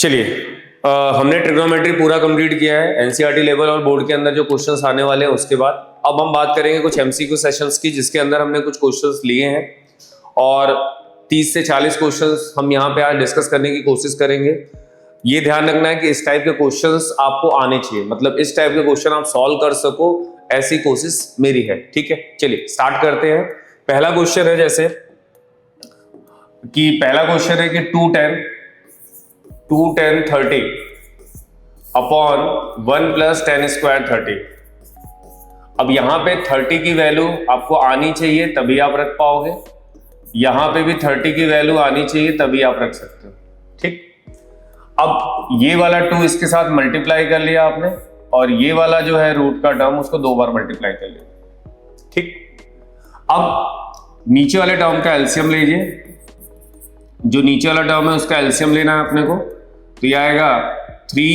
चलिए हमने ट्रिग्नोमेट्री पूरा कंप्लीट किया है एनसीईआरटी लेवल और बोर्ड के अंदर जो क्वेश्चंस आने वाले हैं उसके बाद अब हम बात करेंगे कुछ एमसीक्यू सेशंस की जिसके अंदर हमने कुछ क्वेश्चंस लिए हैं और 30 से 40 क्वेश्चंस हम यहाँ पे आज डिस्कस करने की कोशिश करेंगे। ये ध्यान रखना है कि इस टाइप के क्वेश्चंस आपको आने चाहिए, मतलब इस टाइप के क्वेश्चन आप सॉल्व कर सको, ऐसी कोशिश मेरी है। ठीक है, चलिए स्टार्ट करते हैं। पहला क्वेश्चन है जैसे कि पहला क्वेश्चन है कि 2tan 30 अपॉन 1 + tan² 30। अब यहां पे 30 की वैल्यू आपको आनी चाहिए तभी आप रख पाओगे, यहां पे भी 30 की वैल्यू आनी चाहिए तभी आप रख सकते हो। ठीक, अब ये वाला 2 इसके साथ मल्टीप्लाई कर लिया आपने और ये वाला जो है रूट का टर्म उसको 2 बार मल्टीप्लाई कर लिया। ठीक, अब नीचे वाले टर्म का एलसीएम लीजिए, जो नीचे वाला टर्म है उसका एलसीएम लेना है अपने को, तो ये आएगा 3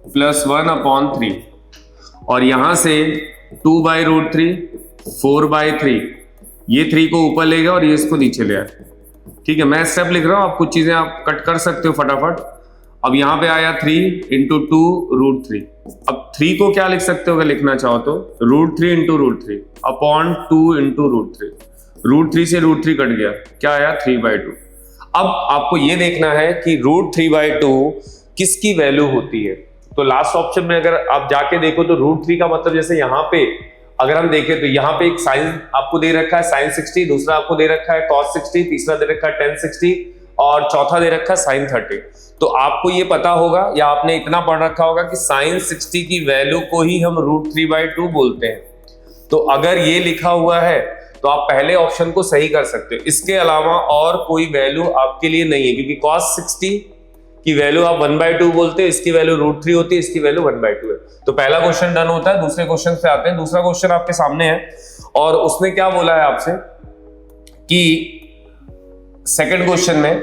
+ 1/3 और यहां से 2/√3 4/3, ये 3 को ऊपर ले गया और ये इसको नीचे ले आया। ठीक है, मैं स्टेप लिख रहा हूं, आप कुछ चीजें आप कट कर सकते हो फटाफट। अब यहां पे आया 3 × 2√3। अब 3 को क्या लिख सकते हो अगर लिखना चाहो तो √3 × √3 अपॉन 2 × √3। √3 से √3 कट गया, क्या आया 3/2। अब आपको ये देखना है कि √3/2 किसकी वैल्यू होती है। तो लास्ट ऑप्शन में अगर आप जाके देखो तो √3 का मतलब जैसे यहाँ पे अगर हम देखें तो यहाँ पे एक साइन आपको दे रखा है sin 60, दूसरा आपको दे रखा है cos 60, तीसरा दे रखा है tan 60 और चौथा दे रखा है sin 30। तो आपको ये पता होगा या आपने इतना पढ़ रखा होगा कि sin 60 की वैल्यू को ही हम √3/2 बोलते हैं। तो अगर ये लिखा हुआ है तो आप पहले ऑप्शन को सही कर सकते हो, इसके अलावा और कोई वैल्यू आपके लिए नहीं है, क्योंकि cos 60 की वैल्यू आप 1/2 बोलते हैं, इसकी वैल्यू √3 होती है, इसकी वैल्यू 1/2 है। तो पहला क्वेश्चन डन होता है। दूसरे क्वेश्चन पे आते हैं। दूसरा क्वेश्चन आपके सामने है और उसने क्या बोला है आपसे कि सेकंड क्वेश्चन में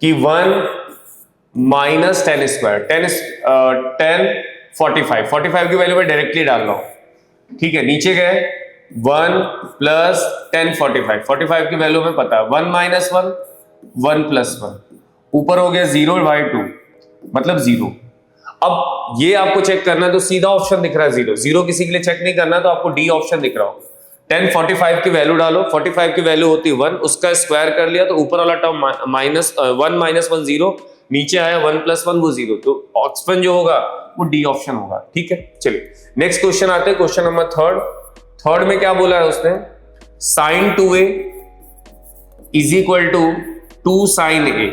कि 1 - tan² 45 की वैल्यू मैं डायरेक्टली डाल रहा हूं। ठीक है, नीचे गए 1 + tan 45 की वैल्यू में पता है 1 - 1 1 + 1, ऊपर हो गया 0/2 मतलब 0। अब ये आपको चेक करना है तो सीधा ऑप्शन दिख रहा है 0। 0 किसी के लिए चेक नहीं करना तो आपको डी ऑप्शन दिख रहा हो। tan 45 की वैल्यू डालो, 45 की वैल्यू होती है 1, उसका स्क्वायर कर लिया तो ऊपर वाला टर्म -1 - 1 0, नीचे आया 1 + 1 वो 0, तो ऑप्शन जो होगा वो डी ऑप्शन होगा। ठीक है, चलिए नेक्स्ट क्वेश्चन आते हैं। क्वेश्चन नंबर थर्ड में क्या बोला है उसने, sin 2a = 2 sin a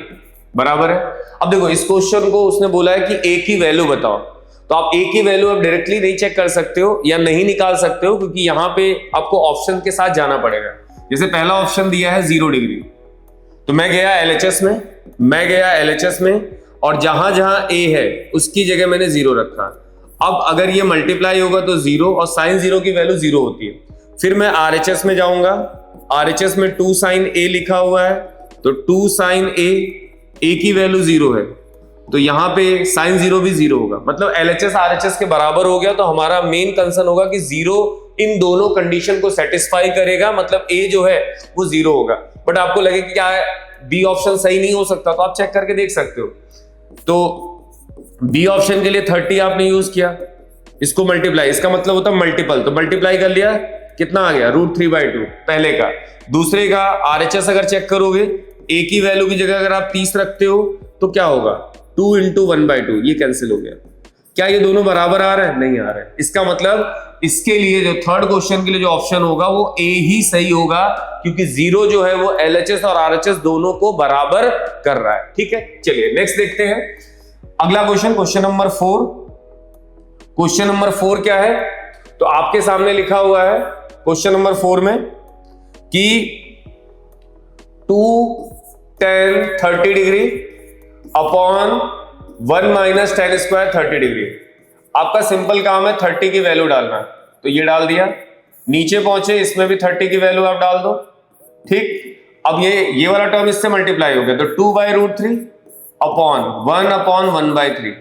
बराबर है। अब देखो इस क्वेश्चन को उसने बोला है कि a की वैल्यू बताओ, तो आप a की वैल्यू आप डायरेक्टली नहीं चेक कर सकते हो या नहीं निकाल सकते हो, क्योंकि यहां पे आपको ऑप्शन के साथ जाना पड़ेगा। जैसे पहला ऑप्शन दिया है 0 डिग्री, तो मैं गया LHS में और जहां जहां a है उसकी जगह मैंने 0 रखा। अब अगर ये मल्टीप्लाई होगा तो 0 और sin 0 की वैल्यू 0 होती है। फिर मैं RHS में जाऊंगा, RHS में 2 sin a लिखा हुआ है, तो 2 sin a की वैल्यू 0 है, तो यहां पे sin 0 भी 0 होगा, मतलब LHS RHS के बराबर हो गया। तो हमारा मेन कंसर्न होगा कि 0 इन दोनों कंडीशन को सेटिस्फाई करेगा, मतलब a जो है वो 0 होगा। बट आपको लगे कि क्या है बी ऑप्शन सही नहीं हो सकता, तो आप चेक करके देख सकते हो। तो बी ऑप्शन के लिए 30 आपने यूज किया, इसको मल्टीप्लाई, इसका मतलब होता है मल्टीपल, तो मल्टीप्लाई कर लिया, कितना आ गया √3/2 पहले का। दूसरे का RHS अगर चेक करोगे a की वैल्यू की जगह अगर आप 30 रखते हो तो क्या होगा 2 × 1/2, ये कैंसिल हो गया। क्या ये दोनों बराबर आ रहे हैं? नहीं आ रहे हैं। इसका मतलब इसके लिए जो थर्ड क्वेश्चन के लिए जो ऑप्शन होगा वो a ही सही होगा, क्योंकि 0 जो है वो LHS और RHS दोनों को बराबर कर रहा है। ठीक है, चलिए नेक्स्ट देखते हैं अगला question, question number 4। Question number 4 क्या है, तो आपके सामने लिखा हुआ है क्वेश्चन नंबर 4 में कि 2tan 30 degree upon 1 - tan² 30 degree. आपका सिंपल काम है 30 की वैल्यू डालना, तो ये डाल दिया। नीचे पहुंचे, इसमें भी 30 की वैल्यू आप डाल दो। ठीक, अब ये वाला टर्म इससे मल्टीप्लाई हो गया, तो 2/√3 अपॉन 1/1/3,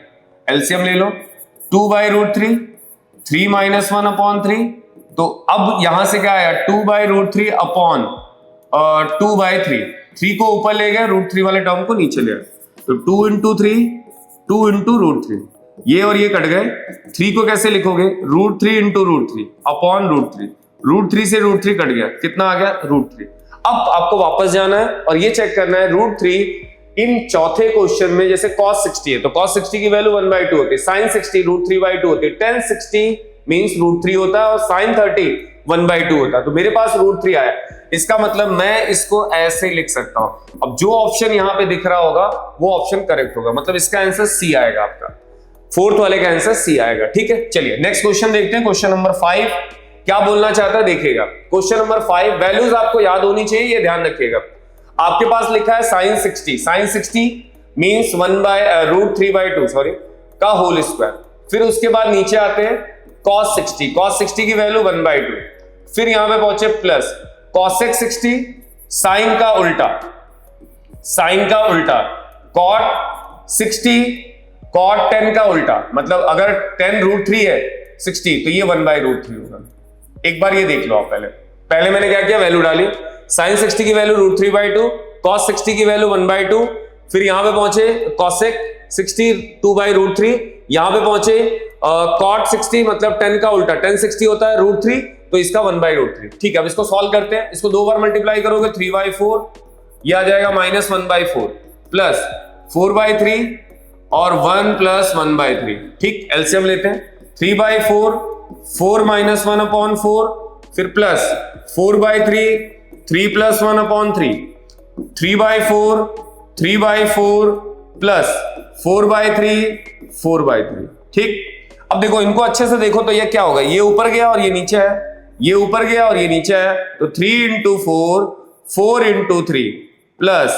एलसीएम ले लो, 2/√3 3 - 1/3, तो अब यहां से क्या आया 2/√3 अपॉन 2/3, 3 को ऊपर ले गया, √3 वाले टर्म को नीचे ले आया। तो 2 इंटू 3, 2 इंटू रूट 3, ये और ये कट गए। 3 को कैसे लिखोगे? √3 इंटू √3 अपॉन √3, √3 से √3 कट गया, कितना आ गया? √3। अब आपको वापस जाना है और ये चेक करना है √3 इन चौथे क्वेश्चन में, जैसे cos 60 है तो cos 60 की वैल्यू 1/2 होती है, sin 60 √3/2 होती है, tan 60 मींस √3 होता है और sin 30 1/2 होता है। तो मेरे पास √3 आया, इसका मतलब मैं इसको ऐसे लिख सकता हूं। अब जो ऑप्शन यहां पे दिख रहा होगा वो ऑप्शन करेक्ट होगा, मतलब इसका आंसर सी आएगा, आपका फोर्थ वाले का आंसर सी आएगा। ठीक है, चलिए नेक्स्ट क्वेश्चन देखते हैं। क्वेश्चन नंबर 5 क्या बोलना चाहता है देखिएगा। क्वेश्चन नंबर 5, वैल्यूज आपको याद होनी चाहिए, ये ध्यान रखिएगा। आपके पास लिखा है sin 60 मींस √3/2 सॉरी का होल स्क्वायर। फिर उसके बाद नीचे आते हैं cos 60 की वैल्यू 1/2। फिर यहां पे पहुंचे प्लस cosec 60, साइन का उल्टा cot 60, cot 10 का उल्टा, मतलब अगर 10 √3 है 60 तो ये 1/√3 होगा। एक बार ये देख लो आप, पहले मैंने क्या किया, वैल्यू डाली, sin 60 की वैल्यू √3/2, cos 60 की वैल्यू 1/2, फिर यहां पे पहुंचे cosec 60 2/√3, यहां पे पहुंचे cot 60 मतलब 10 का उल्टा, tan 60 होता है √3 तो इसका 1/√3। ठीक है, अब इसको सॉल्व करते हैं। इसको 2 बार मल्टीप्लाई करोगे 3/4, ये आ जाएगा -1/4 प्लस 4/3 और 1 + 1/3। ठीक, एलसीएम लेते हैं, 3/4 4 - 1/4 फिर प्लस 4/3 3 + 1/3 3/4 3/4 प्लस 4/3 4/3। ठीक, अब देखो इनको अच्छे से देखो तो ये क्या होगा, ये ऊपर गया और ये नीचे है, ये ऊपर गया और ये नीचे है, तो 3 × 4 4 × 3 प्लस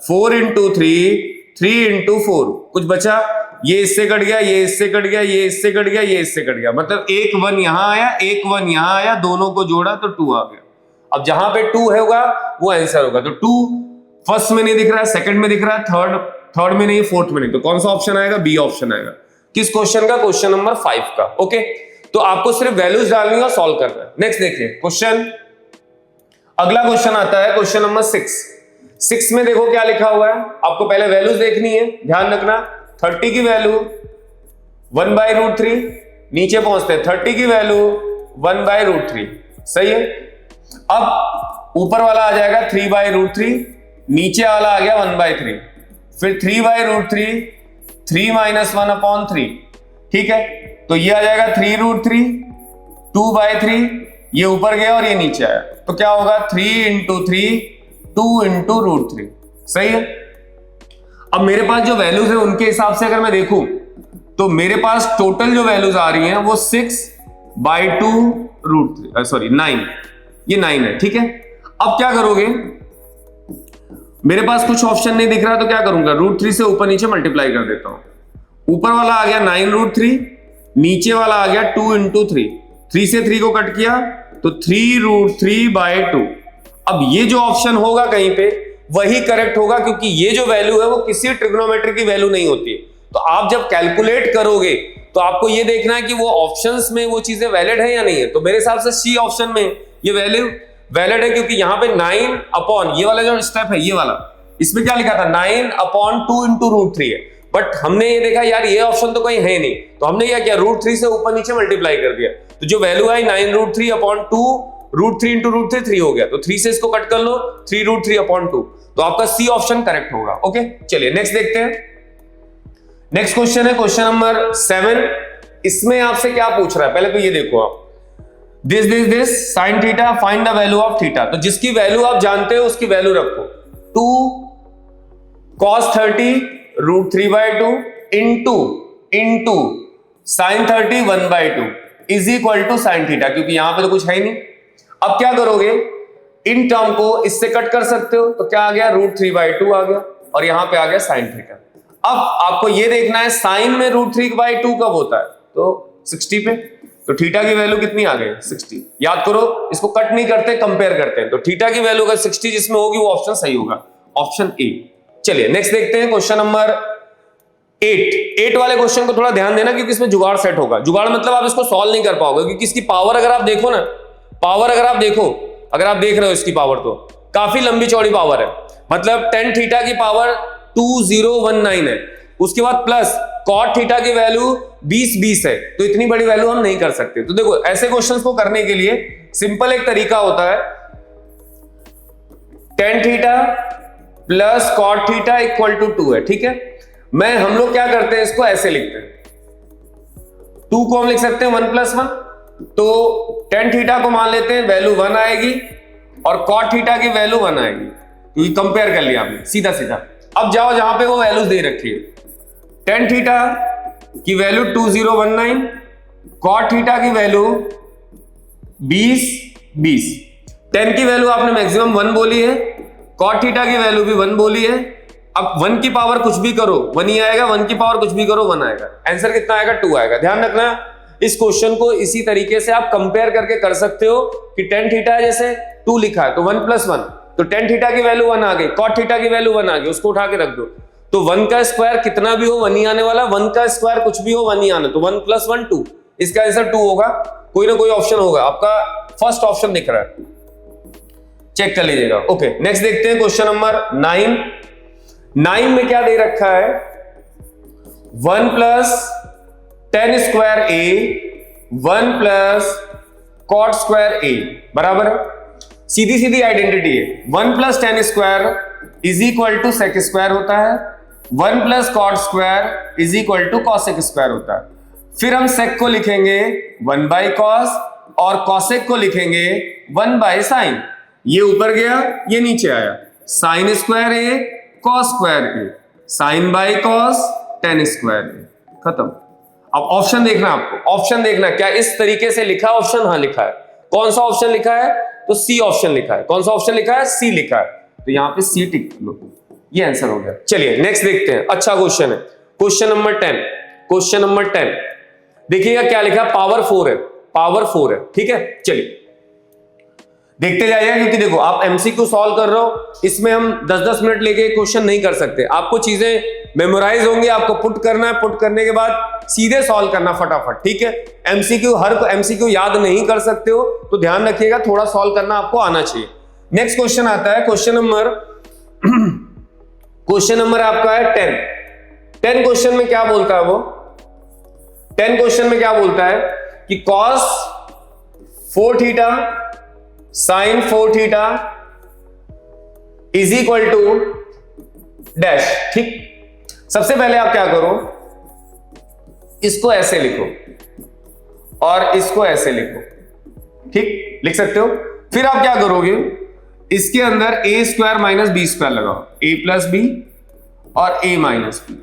4 × 3 3 × 4, कुछ बचा, ये इससे कट गया, ये इससे कट गया, ये इससे कट गया, ये इससे कट गया, मतलब एक 1 यहां आया, एक 1 यहां आया, दोनों को जोड़ा तो 2 आ गया। अब जहां पे 2 होगा वो आंसर होगा। तो 2 फर्स्ट में नहीं दिख रहा है, सेकंड में दिख रहा है, थर्ड में नहीं, फोर्थ में नहीं, तो कौन सा ऑप्शन आएगा? बी ऑप्शन आएगा। किस क्वेश्चन का? क्वेश्चन नंबर 5 का। ओके, तो आपको सिर्फ वैल्यूज डालनी है, सॉल्व करना है। नेक्स्ट देखिए क्वेश्चन, अगला क्वेश्चन आता है क्वेश्चन नंबर 6 में देखो क्या लिखा हुआ है। आपको पहले वैल्यूज देखनी है, ध्यान रखना। 30 की वैल्यू 1/√3, नीचे पहुंचते हैं 30 की वैल्यू 1/√3, सही है। अब ऊपर वाला आ जाएगा 3/√3, नीचे वाला आ गया 1/3, फिर 3/√3 3 - 1/3। ठीक है, तो ये आ जाएगा 3√3 2/3, ये ऊपर गया और ये नीचे आया, तो क्या होगा 3 × 3 2 × √3, सही है। अब मेरे पास जो वैल्यूज है उनके हिसाब से अगर मैं देखूं तो मेरे पास टोटल जो वैल्यूज आ रही हैं वो 6/2 √3 सॉरी 9, ये 9 है। ठीक है, अब क्या करोगे, मेरे पास कुछ ऑप्शन नहीं दिख रहा तो क्या करूंगा, √3 से ऊपर नीचे मल्टीप्लाई कर देता हूं। ऊपर वाला आ गया 9√3, नीचे वाला आ गया 2 × 3, 3 से 3 को कट किया तो 3√3/2। अब ये जो ऑप्शन होगा कहीं पे वही करेक्ट होगा, क्योंकि ये जो वैल्यू है वो किसी ट्रिग्नोमेट्री की वैल्यू नहीं होती है। तो आप जब कैलकुलेट करोगे तो आपको ये देखना है कि वो ऑप्शंस में वो चीजें वैलिड है या नहीं है। तो मेरे हिसाब से सी ऑप्शन में ये वैल्यू वैलिड है, क्योंकि यहां पे 9 अपॉन ये वाला जो स्टेप है, ये वाला, इसमें क्या लिखा था 9/2 × √3 है, बट हमने ये देखा यार ये ऑप्शन तो कहीं है नहीं, तो हमने क्या किया, √3 से ऊपर नीचे मल्टीप्लाई कर दिया, तो जो वैल्यू आई 9√3/2 √3 × √3 3 हो गया, तो 3 से इसको कट कर लो 3√3/2, तो आपका सी ऑप्शन करेक्ट होगा। ओके, चलिए नेक्स्ट देखते हैं। नेक्स्ट क्वेश्चन है क्वेश्चन नंबर 7। इसमें आपसे क्या पूछ रहा है, पहले तो ये देखो आप, this sin theta find the value of theta. तो जिसकी वैल्यू आप जानते हो उसकी वैल्यू रखो, 2 cos 30 √3/2 into sin 30 1/2 is equal to sin theta, क्योंकि यहां पे तो कुछ है ही नहीं। अब क्या करोगे, इन टर्म को इससे कट कर सकते हो, तो क्या आ गया √3/2 आ गया, और यहां पे आ गया sin थीटा। अब आपको ये देखना है साइन में √3/2 कब होता है, तो 60 पे, तो थीटा की वैल्यू कितनी आ गई 60। याद करो, इसको कट नहीं करते, कंपेयर करते हैं, तो थीटा की वैल्यू अगर 60 जिसमें होगी वो ऑप्शन सही होगा, ऑप्शन ए। चलिए नेक्स्ट देखते हैं क्वेश्चन नंबर 8 वाले क्वेश्चन को थोड़ा ध्यान देना, क्योंकि इसमें जुगाड़ सेट होगा। जुगाड़ मतलब आप इसको सॉल्व नहीं कर पाओगे, क्योंकि इसकी पावर अगर आप देखो ना, पावर अगर आप देख रहे हो इसकी पावर तो काफी लंबी चौड़ी पावर है। मतलब tan थीटा की पावर 2019 है, उसके बाद प्लस कॉट थीटा की वैल्यू 20 है, तो इतनी बड़ी वैल्यू हम नहीं कर सकते। तो देखो ऐसे क्वेश्चंस को करने के लिए सिंपल एक तरीका होता है, tan theta plus cot theta equal to 2 है, ठीक है। हम लोग क्या करते हैं, इसको ऐसे लिखते हैं, 2 को हम लिख सकते हैं 1 + 1, तो tan थीटा को मान लेते हैं वैल्यू 1 आएगी और cot थीटा की वैल्यू 1 आएगी, क्योंकि कंपेयर कर लिया आपने सीधा सीधा। अब जाओ जहां पे वो वैल्यूज दे रखी है, tan थीटा की वैल्यू 2019, cot थीटा की वैल्यू 20, tan की वैल्यू आपने मैक्सिमम 1 बोली है, cot थीटा की वैल्यू भी 1 बोली है। अब 1 की पावर कुछ भी करो 1 ही आएगा, 1 की पावर कुछ भी करो 1 आएगा, आंसर कितना आएगा 2 आएगा। ध्यान रखना इस क्वेश्चन को इसी तरीके से आप कंपेयर करके कर सकते हो कि tan थीटा है, जैसे 2 लिखा है तो 1 + 1, तो tan थीटा की वैल्यू 1 आ गई, cot थीटा की वैल्यू 1 आ गई, उसको उठा के रख दो, तो 1 का स्क्वायर कितना भी हो 1 ही आने वाला, 1 का स्क्वायर कुछ भी हो 1 ही आना, तो 1 + 1 2, इसका आंसर 2 होगा। कोई ना कोई ऑप्शन होगा, आपका फर्स्ट ऑप्शन दिख रहा है, चेक कर लीजिएगा। ओके नेक्स्ट देखते हैं क्वेश्चन नंबर 9 में क्या दे रखा है, 1 + tan² a 1 + cot² a बराबर सीधी सीधी आइडेंटिटी है, 1 + tan² = sec² होता है, 1 + cot² = cosec² होता है। फिर हम sec को लिखेंगे 1/cos और cosec को लिखेंगे 1/sin, ये ऊपर गया ये नीचे आया, sin² a cos² a, sin/cos tan² a, खत्म। अब ऑप्शन देखना, आपको ऑप्शन देखना क्या इस तरीके से लिखा है ऑप्शन, हाँ लिखा है। कौन सा ऑप्शन लिखा है, तो सी ऑप्शन लिखा है। कौन सा ऑप्शन लिखा है, सी लिखा है, तो यहां पे सी टिक कर लो, ये आंसर हो गया। चलिए नेक्स्ट देखते हैं, अच्छा क्वेश्चन है, क्वेश्चन नंबर 10 देखिएगा क्या लिखा, पावर 4 है, ठीक है। चलिए देखते जाइएगा, क्योंकि देखो आप एमसीक्यू सॉल्व कर रहे हो, इसमें हम 10-10 मिनट लेके क्वेश्चन नहीं कर सकते, आपको चीजें मेमोराइज होंगी, आपको पुट करना है, पुट करने के बाद सीधे सॉल्व करना फटाफट, ठीक है। एमसीक्यू याद नहीं कर सकते हो तो ध्यान रखिएगा, थोड़ा सॉल्व करना आपको आना चाहिए। नेक्स्ट क्वेश्चन आता है, क्वेश्चन नंबर आपका है 10 क्वेश्चन में क्या बोलता है वो, 10 क्वेश्चन में क्या बोलता है कि cos 4 theta sin 4 theta = dash, ठीक। सबसे पहले आप क्या करो, इसको ऐसे लिखो और इसको ऐसे लिखो, ठीक, लिख सकते हो। फिर आप क्या करोगे, इसके अंदर a² - b² लगाओ, a + b और a - b,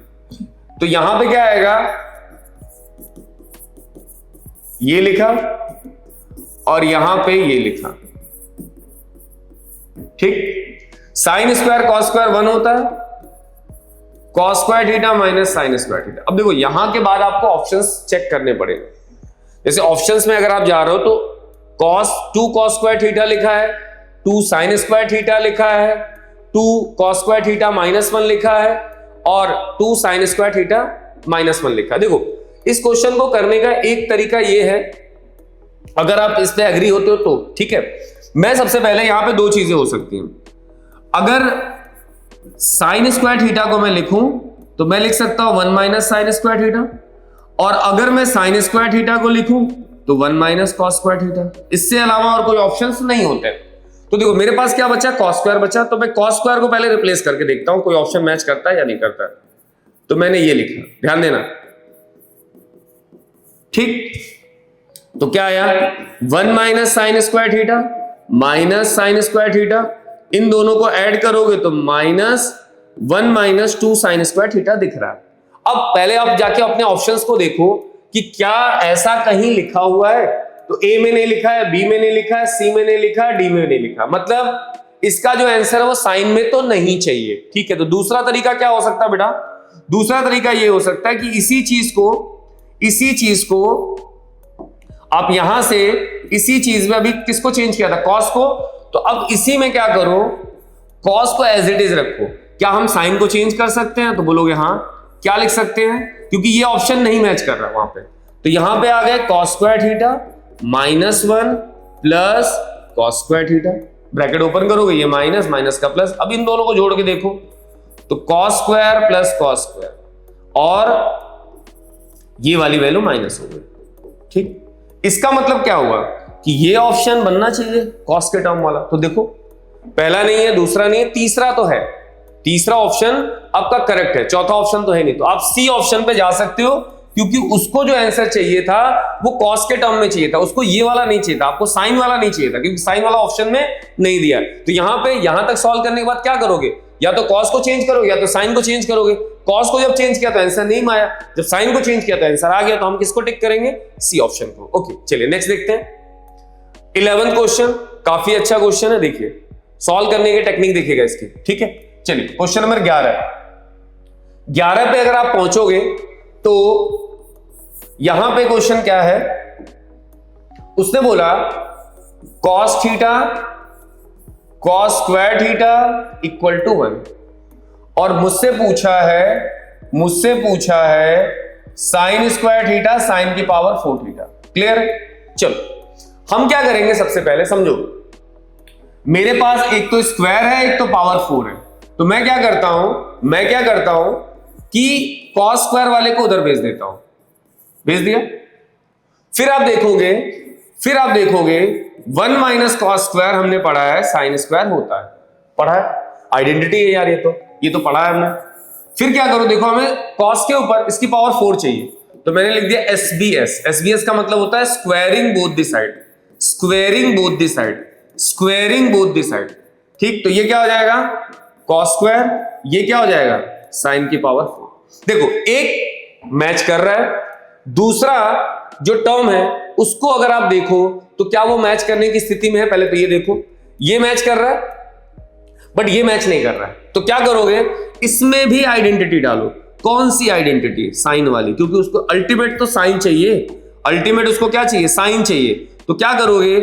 तो यहां पे क्या आएगा, ये लिखा और यहां पे ये लिखा, ठीक। sin² cos² 1 होता है, cos² थीटा - sin² थीटा। अब देखो यहां के बाद आपको ऑप्शंस चेक करने पड़ेंगे, जैसे ऑप्शंस में अगर आप जा रहे हो तो 2 cos² थीटा लिखा है, 2 sin² थीटा लिखा है, 2 cos² थीटा -1 लिखा है और 2 sin² थीटा -1 लिखा है। देखो इस क्वेश्चन को करने का एक तरीका ये है, अगर आप इस पे एग्री होते हो तो ठीक है। मैं सबसे पहले यहां पे 2 चीजें हो सकती हैं, अगर sin² थीटा को मैं लिखूं तो मैं लिख सकता हूं 1 - sin² थीटा, और अगर मैं sin² थीटा को लिखूं तो 1 - cos² थीटा, इससे अलावा और कोई ऑप्शंस नहीं होते। तो देखो मेरे पास क्या बचा, cos² बचा, तो मैं cos² को पहले रिप्लेस करके देखता हूं कोई ऑप्शन मैच करता है या नहीं करता है, तो मैंने ये लिखा, ध्यान देना, ठीक। तो क्या आया, 1 - sin² थीटा - sin² थीटा, इन दोनों को ऐड करोगे तो -1 - 2 sin² थीटा दिख रहा है। अब पहले आप जाके अपने ऑप्शंस को देखो कि क्या ऐसा कहीं लिखा हुआ है, तो ए में नहीं लिखा है, बी में नहीं लिखा है, सी में नहीं लिखा है, डी में नहीं लिखा, मतलब इसका जो आंसर है वो साइन में तो नहीं चाहिए, ठीक है। तो दूसरा तरीका क्या हो सकता है बेटा, दूसरा तरीका ये हो सकता है कि इसी चीज को आप यहां से इसी चीज में अभी किसको चेंज किया था, कॉस को, तो अब इसी में क्या करो, कॉस को एज इट इज रखो। क्या हम साइन को चेंज कर सकते हैं, तो बोलोगे हाँ, क्या लिख सकते हैं, क्योंकि ये ऑप्शन नहीं मैच कर रहा वहां पे, तो यहां पे आ गए cos² theta -1 plus cos² theta, bracket open करोगे, ये माइनस का प्लस, अब इन दोनों को जोड़ के देखो तो cos square plus cos square, और ये वाली वैल्यू माइनस हो गई। ठीक, इसका मतलब क्या हुआ कि ये ऑप्शन बनना चाहिए कॉस के टर्म वाला। तो देखो पहला नहीं है, दूसरा नहीं है, तीसरा तो है। तीसरा ऑप्शन आपका करेक्ट है, चौथा ऑप्शन तो है नहीं। तो आप सी ऑप्शन पे जा सकते हो, क्योंकि उसको जो आंसर चाहिए था वो कॉस के टर्म में चाहिए था, उसको ये वाला नहीं चाहिए था, आपको साइन वाला नहीं चाहिए था, क्योंकि साइन वाला ऑप्शन में नहीं दिया। तो यहां पे यहां तक सॉल्व करने के बाद क्या करोगे, या तो कॉस को चेंज करोगे या तो साइन को चेंज करोगे। कॉस को जब चेंज किया तो आंसर नहीं आया, जब साइन को चेंज किया तो आंसर आ गया। तो हम किसको टिक करेंगे, सी ऑप्शन को। ओके चलिए नेक्स्ट देखते हैं। 11th क्वेश्चन काफी अच्छा क्वेश्चन है, देखिए सॉल्व करने की टेक्निक देखिएगा इसकी। ठीक है चलिए क्वेश्चन नंबर 11 पे अगर आप पहुंचोगे तो यहां पे क्वेश्चन क्या है, उसने बोला cos theta cos square theta equal to 1, और मुझसे पूछा है साइन स्क्वायर थीटा साइन की पावर 4 थीटा। क्लियर है? चलो हम क्या करेंगे, सबसे पहले समझो, मेरे पास एक तो स्क्वायर है एक तो पावर 4 है। तो मैं क्या करता हूं कि cos स्क्वायर वाले को उधर भेज देता हूं, भेज दिया। फिर आप देखोगे 1 माइनस कॉस स्क्वायर हमने पढ़ा है साइन स्क्वायर होता है, पढ़ा है, आइडेंटिटी है यार, ये तो पढ़ा है हमने। फिर क्या करो, देखो हमें कॉस के ऊपर इसकी पावर 4 चाहिए, तो मैंने लिख दिया SBS। SBS का मतलब होता है squaring both the side, squaring both the side. ठीक, तो ये क्या हो जाएगा कॉस स्क्वायर, ये क्या हो जाएगा साइन की पावर 4। देखो एक मैच कर रहा है, दूसरा जो टर्म है उसको अगर आप देखो तो क्या वो मैच करने की स्थिति में है, पहले तो ये देखो, ये मैच कर रहा है बट ये मैच नहीं कर रहा है। तो क्या करोगे, इसमें भी आइडेंटिटी डालो। कौन सी आइडेंटिटी, साइन वाली, क्योंकि उसको अल्टीमेट तो साइन चाहिए, अल्टीमेट उसको क्या चाहिए, साइन चाहिए। तो क्या करोगे,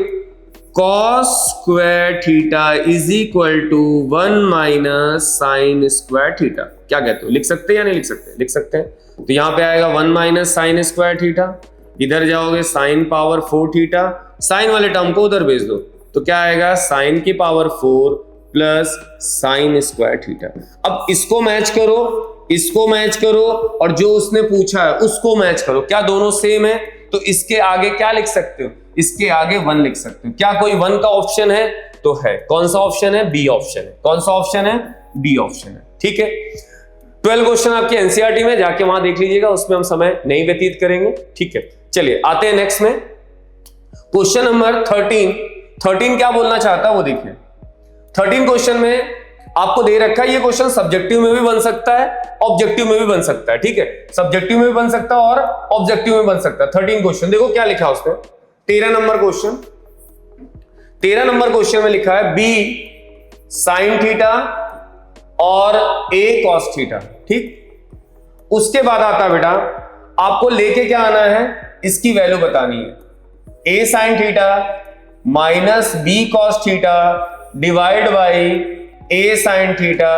cos square theta is equal to 1 minus sine square theta. क्या कहते हो, लिख सकते हैं या नहीं लिख सकते, लिख सकते हैं। तो यहां पे आएगा 1 माइनस साइन स्क्वायर थीटा, इधर जाओगे साइन पावर 4 थीटा, साइन वाले टर्म को उधर भेज दो, तो क्या आएगा साइन की power 4 plus sign square theta. अब इसको मैच करो और जो उसने पूछा है उसको मैच करो, क्या दोनों सेम है, तो इसके आगे क्या लिख सकते हो, इसके आगे 1 लिख सकते हो। क्या कोई 1 का ऑप्शन है, तो है। कौन सा ऑप्शन है, बी ऑप्शन है। कौन सा ऑप्शन है, बी ऑप्शन है। ठीक है, 12 क्वेश्चन आपके एनसीईआरटी में, जाके वहां देख लीजिएगा, उसमें हम समय नहीं व्यतीत करेंगे। ठीक है, चलिए आते हैं नेक्स्ट में। क्वेश्चन नंबर 13 क्या बोलना चाहता है वो देखिए। 13 क्वेश्चन में आपको दे रखा है, ये क्वेश्चन सब्जेक्टिव में भी बन सकता है, ऑब्जेक्टिव में भी बन सकता है। ठीक है, सब्जेक्टिव में भी बन सकता है और ऑब्जेक्टिव में बन सकता है। 13 क्वेश्चन देखो क्या लिखा है उसने। 13 नंबर क्वेश्चन में लिखा है बी साइन थीटा और ए कॉस थीटा। ठीक, उसके बाद आता है बेटा, आपको लेके क्या आना है, इसकी वैल्यू बतानी है। A sine theta minus B cos theta divide by A sine theta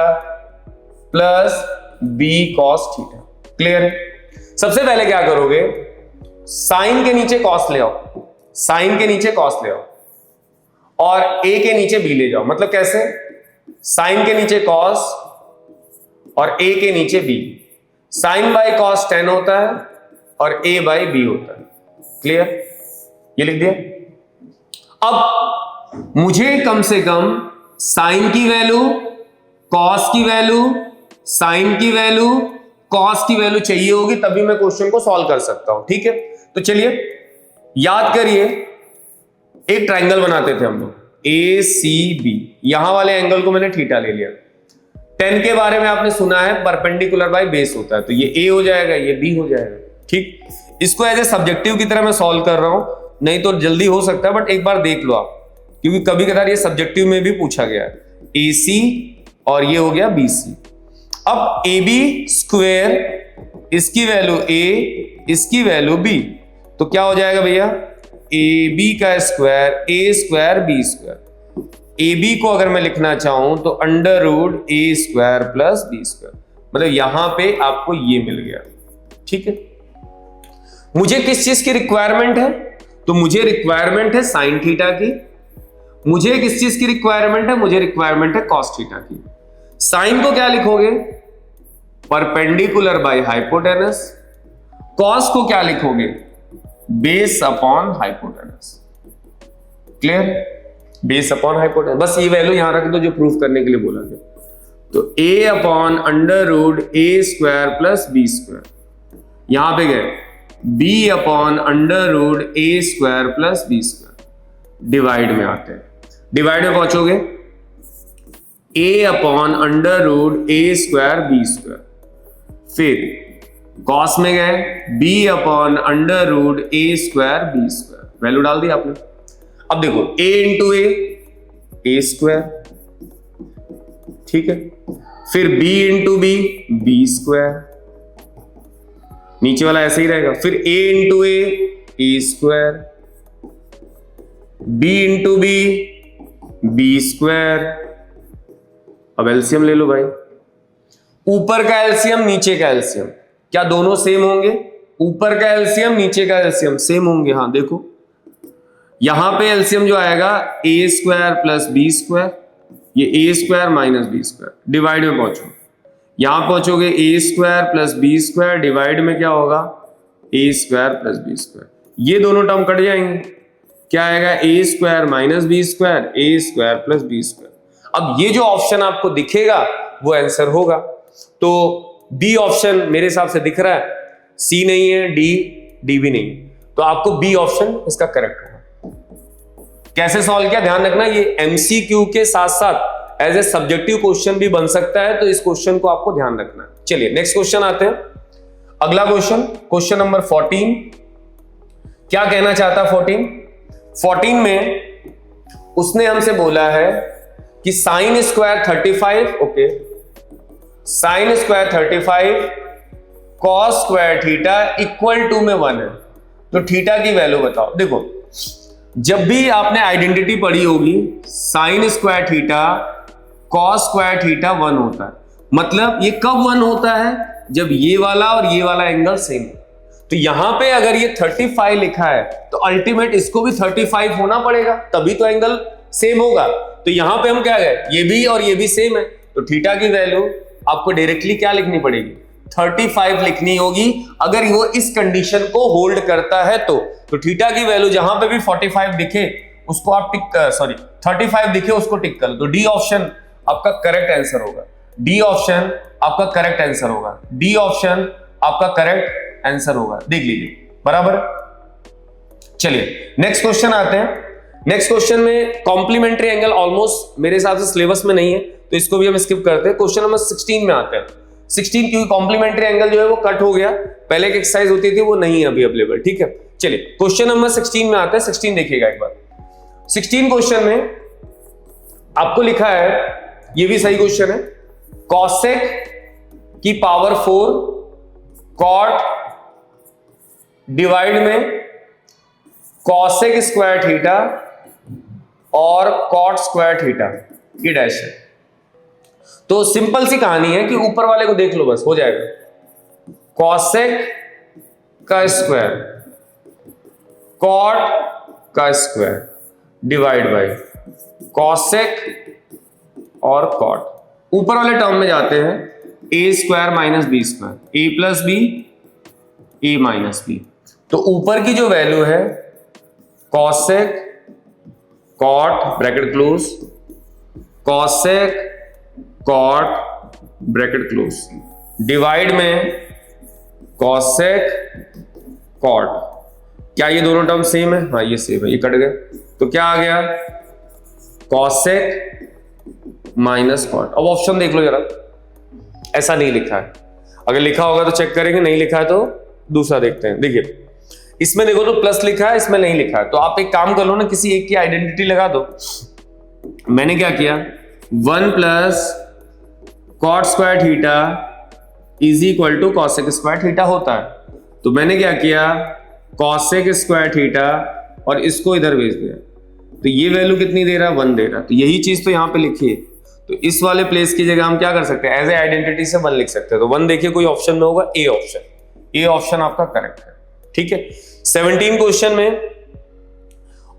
plus B cos theta. Clear है? सबसे पहले क्या करोगे, साइन के नीचे कॉस ले आओ, साइन के नीचे कॉस ले आओ और ए के नीचे बी ले जाओ। मतलब कैसे, साइन के नीचे कॉस और ए के नीचे बी। साइन बाई कॉस 10 होता है और ए बाई बी होता है। क्लियर, ये लिख दिया। अब मुझे कम से कम साइन की वैल्यू, कॉस की वैल्यू, साइन की वैल्यू, कॉस की वैल्यू चाहिए होगी, तभी मैं क्वेश्चन को सॉल्व कर सकता हूं। ठीक है, तो चलिए याद करिए, एक ट्राइंगल बनाते थे हम लोग ACB, यहां वाले एंगल को मैंने थीटा ले लिया। 10 के बारे में आपने सुना है, परपेंडिकुलर बाय बेस होता है, तो ये A हो जाएगा, ये B हो जाएगा। ठीक, इसको एज ए सब्जेक्टिव की तरह मैं सॉल्व कर रहा हूं, नहीं तो जल्दी हो सकता है, बट एक बार देख लो आप, क्योंकि कभी कभार ये सब्जेक्टिव में भी पूछा गया है। AC और ये हो गया BC। अब AB स्क्वायर, इसकी वैल्यू A, इसकी वैल्यू B, तो क्या हो जाएगा भैया, AB का square A square B square. AB को अगर मैं लिखना चाहूं तो under root A square plus B square, मतलब यहां पे आपको ये मिल गया। ठीक है, मुझे किस चीज की रिक्वायरमेंट है, तो मुझे रिक्वायरमेंट है साइन थीटा की। मुझे किस चीज की रिक्वायरमेंट है, मुझे रिक्वायरमेंट है कॉस थीटा की। साइन को क्या लिखोगे, परपेंडिकुलर बाय हाइपोटेनस। कॉस को क्या लिखोगे? Base upon hypotenuse. Clear? Base upon hypotenuse. बस ये वैल्यू यहां रख दो जो प्रूफ करने के लिए बोला गया। तो a upon under root A square plus B square, यहां पे गए b upon under root A square plus B square, divide में आते हैं। डिवाइड में पहुंचोगे a upon under root A square B square, फिर कॉस में गए b upon under root A square B square, value डाल दी आपने। अब देखो a इंटू ए स्क्वायर, ठीक है, फिर b इंटू बी स्क्वायर, नीचे वाला ऐसे ही रहेगा, फिर a into A square, b into B square. अब एलसीएम ले लो भाई, ऊपर का एलसीएम नीचे का एलसीएम, क्या दोनों सेम होंगे? ऊपर का एलसीएम नीचे का एलसीएम सेम होंगे। हाँ देखो यहां पे एलसीएम जो आएगा A square plus B square, ये A square minus B square, divide में पहुंचो, यहां पहुंचोगे A square plus B square, divide में क्या होगा? A square plus B square, ये दोनों टर्म कट जाएंगे, क्या आएगा? A square minus B square, A square plus B square. अब ये जो ऑप्शन आपको दिखेगा वो आंसर होगा। तो बी ऑप्शन मेरे हिसाब से दिख रहा है, सी नहीं है, डी भी नहीं, तो आपको बी ऑप्शन इसका करेक्ट होगा। कैसे सॉल्व किया ध्यान रखना, ये एमसीक्यू के साथ साथ एज ए सब्जेक्टिव क्वेश्चन भी बन सकता है, तो इस क्वेश्चन को आपको ध्यान रखना है। चलिए नेक्स्ट क्वेश्चन आते हैं। अगला क्वेश्चन, क्वेश्चन नंबर 14। क्या कहना चाहता 14 में उसने हमसे बोला है कि sine square 35, okay, sine square 35 cos square theta equal to में 1 है, तो थीटा की वैल्यू बताओ। देखो जब भी आपने आइडेंटिटी पढ़ी होगी, sign square theta cos square theta 1 होता है, मतलब ये कब 1 होता है? जब ये वाला और ये वाला एंगल सेम। तो यहां पे अगर ये 35 लिखा है तो अल्टीमेट इसको भी 35 होना पड़ेगा, तभी तो एंगल सेम होगा। तो यहां पे हम क्या गए, ये भी और ये भी सेम है, तो थीटा की वैल्यू आपको डायरेक्टली क्या लिखनी पड़ेगी? 35 लिखनी होगी। अगर वो इस कंडीशन को होल्ड करता है तो थीटा की वैल्यू जहां पे भी 45 दिखे उसको आप टिक, सॉरी 35 दिखे उसको टिक कर लो। तो डी ऑप्शन आपका करेक्ट आंसर होगा, डी ऑप्शन आपका करेक्ट आंसर होगा, डी ऑप्शन आपका करेक्ट आंसर होगा। देख लीजिए बराबर। चलिए नेक्स्ट क्वेश्चन आते हैं। नेक्स्ट क्वेश्चन में कॉम्प्लीमेंट्री एंगल ऑलमोस्ट मेरे हिसाब से सिलेबस में नहीं है, तो इसको भी हम स्किप करते हैं। क्वेश्चन नंबर 16 में आते हैं। 16 क्योंकि कॉम्प्लीमेंट्री एंगल जो है वो कट हो गया, पहले एक एक्सरसाइज होती थी वो नहीं है अभी अवेलेबल, ठीक है। चलिए क्वेश्चन नंबर 16 में आते हैं। 16 देखिएगा एक बार। 16 क्वेश्चन में आपको लिखा है, ये भी सही क्वेश्चन है, कॉसेक की पावर 4 कॉट डिवाइड में कॉसेक स्क्वायर थीटा और कॉट स्क्वायर थीटा की डैश है। तो सिंपल सी कहानी है कि ऊपर वाले को देख लो बस हो जाएगा। कॉसेक का स्क्वायर कॉट का स्क्वायर डिवाइड बाय कॉसेक और कॉट। ऊपर वाले टर्म में जाते हैं, A square minus B square, A plus B A minus B. तो ऊपर की जो वैल्यू है cosec cot bracket close, cosec cot bracket close, divide में कॉसेक कॉट। क्या ये दोनों टर्म सेम है? हाँ ये सेम है, ये कट गए। तो क्या आ गया? Cosec minus cot. अब ऑप्शन देख लो जरा, ऐसा नहीं लिखा है, अगर लिखा होगा तो चेक करेंगे, नहीं लिखा है तो दूसरा देखते हैं। देखिए इसमें देखो तो प्लस लिखा है, इसमें नहीं लिखा है, तो आप एक काम कर लो ना, किसी एक की आइडेंटिटी लगा दो। मैंने क्या किया, 1 plus cot square theta is equal to cosec square theta होता है। तो मैंने क्या किया, कॉसेक स्क्वायर थीटा और इसको इधर भेज दिया, तो ये वैल्यू कितनी दे रहा है? 1 दे रहा है। तो यही चीज तो यहां पे लिखी है, तो इस वाले प्लेस की जगह हम क्या कर सकते हैं, एज ए आइडेंटिटी से 1 लिख सकते हैं। तो 1 देखिए कोई ऑप्शन में होगा, ए ऑप्शन, ए ऑप्शन आपका करेक्ट है, ठीक है। 17 क्वेश्चन में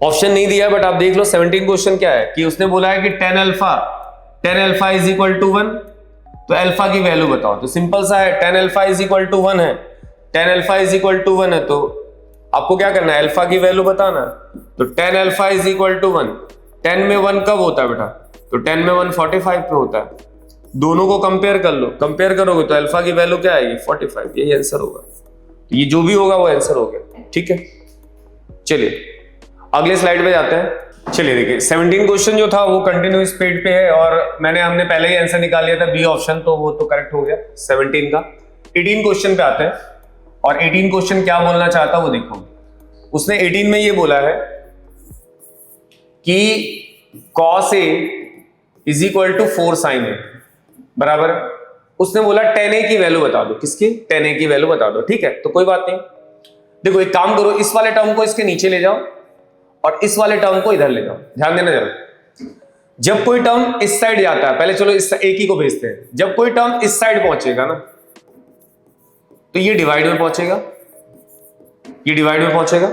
ऑप्शन नहीं दिया, बट आप देख लो 17 क्वेश्चन क्या है कि उसने बोला है कि tan alpha is equal to 1, तो अल्फा की वैल्यू बताओ। तो सिंपल सा है, tan alpha is equal to 1 है, tan alpha is equal to 1 है, तो आपको क्या करना है, अल्फा की वैल्यू बताना। तो tan alpha is equal to 1, 10 में 1 कब होता है बेटा, तो 10 में 1 45 पे होता है। दोनों को कंपेयर कर लो, कंपेयर करोगे तो अल्फा की वैल्यू क्या आएगी 45, यही आंसर होगा। तो ये जो भी होगा वो आंसर हो गया, ठीक है। चलिए अगले स्लाइड पे जाते हैं। चलिए देखिए 17 क्वेश्चन जो था वो कंटिन्यूअस स्पीड पे है और हमने पहले ही आंसर निकाल लिया था बी ऑप्शन, तो वो तो करेक्ट हो गया 17 का। 18 क्वेश्चन पे आते हैं और 18 क्वेश्चन क्या बोलना चाहता वो देखो। उसने 18 में ये बोला है कि cos A is equal to 4 sin A बराबर, उसने बोला tan A की वैल्यू बता दो। किसकी, tan A की वैल्यू बता दो, ठीक है। तो कोई बात नहीं, देखो एक काम करो, इस वाले टर्म को इसके नीचे ले जाओ और इस वाले टर्म को इधर ले जाओ। ध्यान देना जरा, जब कोई टर्म इस साइड जाता है, पहले चलो इस एक ही को भेजते हैं, जब कोई टर्म इस साइड पहुंचेगा ना तो ये डिवाइड में पहुंचेगा, ये डिवाइड में पहुंचेगा,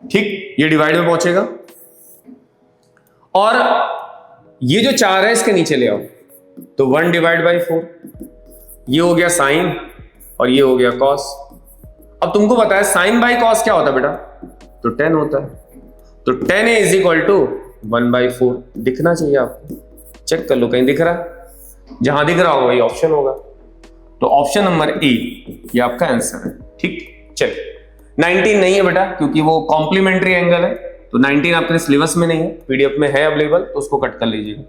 ठीक, ये डिवाइड में पहुंचेगा। और ये जो 4 है इसके नीचे ले आओ, तो 1 डिवाइड बाई 4, ये हो गया साइन और ये हो गया कॉस। अब तुमको बताया साइन बाई कॉस क्या होता है बेटा, तो 10 होता है। तो tan A is equal to 1/4 दिखना चाहिए आपको, चेक कर लो कहीं दिख रहा है, जहां दिख रहा होगा वही ऑप्शन होगा। तो ऑप्शन नंबर ए ये आपका आंसर है, ठीक। चलिए 19 नहीं है बेटा क्योंकि वो कॉम्प्लीमेंट्री एंगल है, तो 19 आपके सिलेबस में नहीं है, पीडीएफ में है अवेलेबल, तो उसको कट कर लीजिएगा।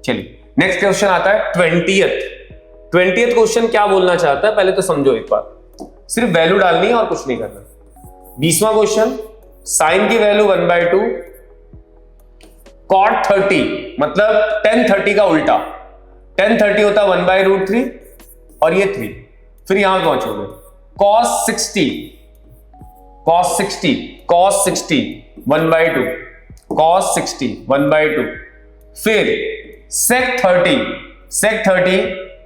चलिए नेक्स्ट क्वेश्चन आता है 20th क्वेश्चन क्या बोलना चाहता है पहले तो समझो एक बार, सिर्फ वैल्यू डालनी है और कुछ नहीं करना। 20वां क्वेश्चन, साइन की वैल्यू 1/2, cot 30 मतलब tan 30 का उल्टा, tan 30 होता है 1/√3 और ये 3, फिर यहां पहुंचोगे cos 60 1/2, cos 60 1/2, फिर sec 30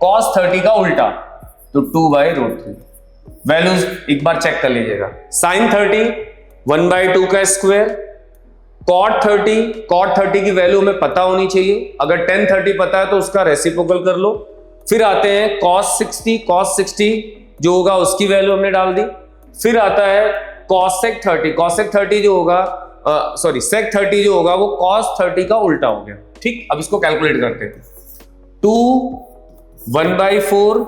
cos 30 का उल्टा, तो 2/√3। वैल्यूज एक बार चेक कर लीजिएगा, sin 30 1/2 का स्क्वायर, cot 30 की वैल्यू हमें पता होनी चाहिए, अगर tan 30 पता है तो उसका रेसिप्रोकल कर लो। फिर आते हैं cos 60 जो होगा उसकी वैल्यू हमने डाल दी। फिर आता है cosec 30 जो होगा sec 30 जो होगा वो cos 30 का उल्टा हो गया, ठीक। अब इसको कैलकुलेट करते हैं, 2 1/4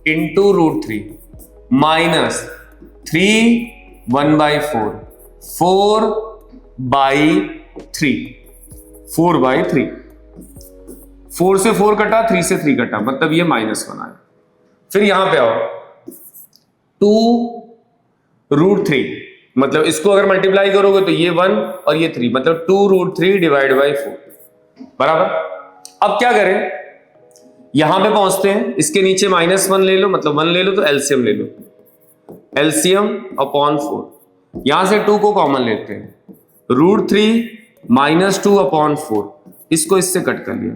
इंटू √3 माइनस 3 1/4 4/3 4 से 4 कटा, 3 से 3 कटा, मतलब ये -1 आया। फिर यहां पे आओ 2√3 मतलब इसको अगर मल्टीप्लाई करोगे तो ये 1 और ये 3, मतलब 2√3 डिवाइड बाई 4 बराबर। अब क्या करें, यहां पे पहुंचते हैं, इसके नीचे -1 ले लो, मतलब 1 ले लो, तो एलसीएम ले लो, एलसीएम अपॉन 4, यहां से 2 को कॉमन लेते हैं, √3 - 2 अपॉन 4, इसको इससे कट कर लिया,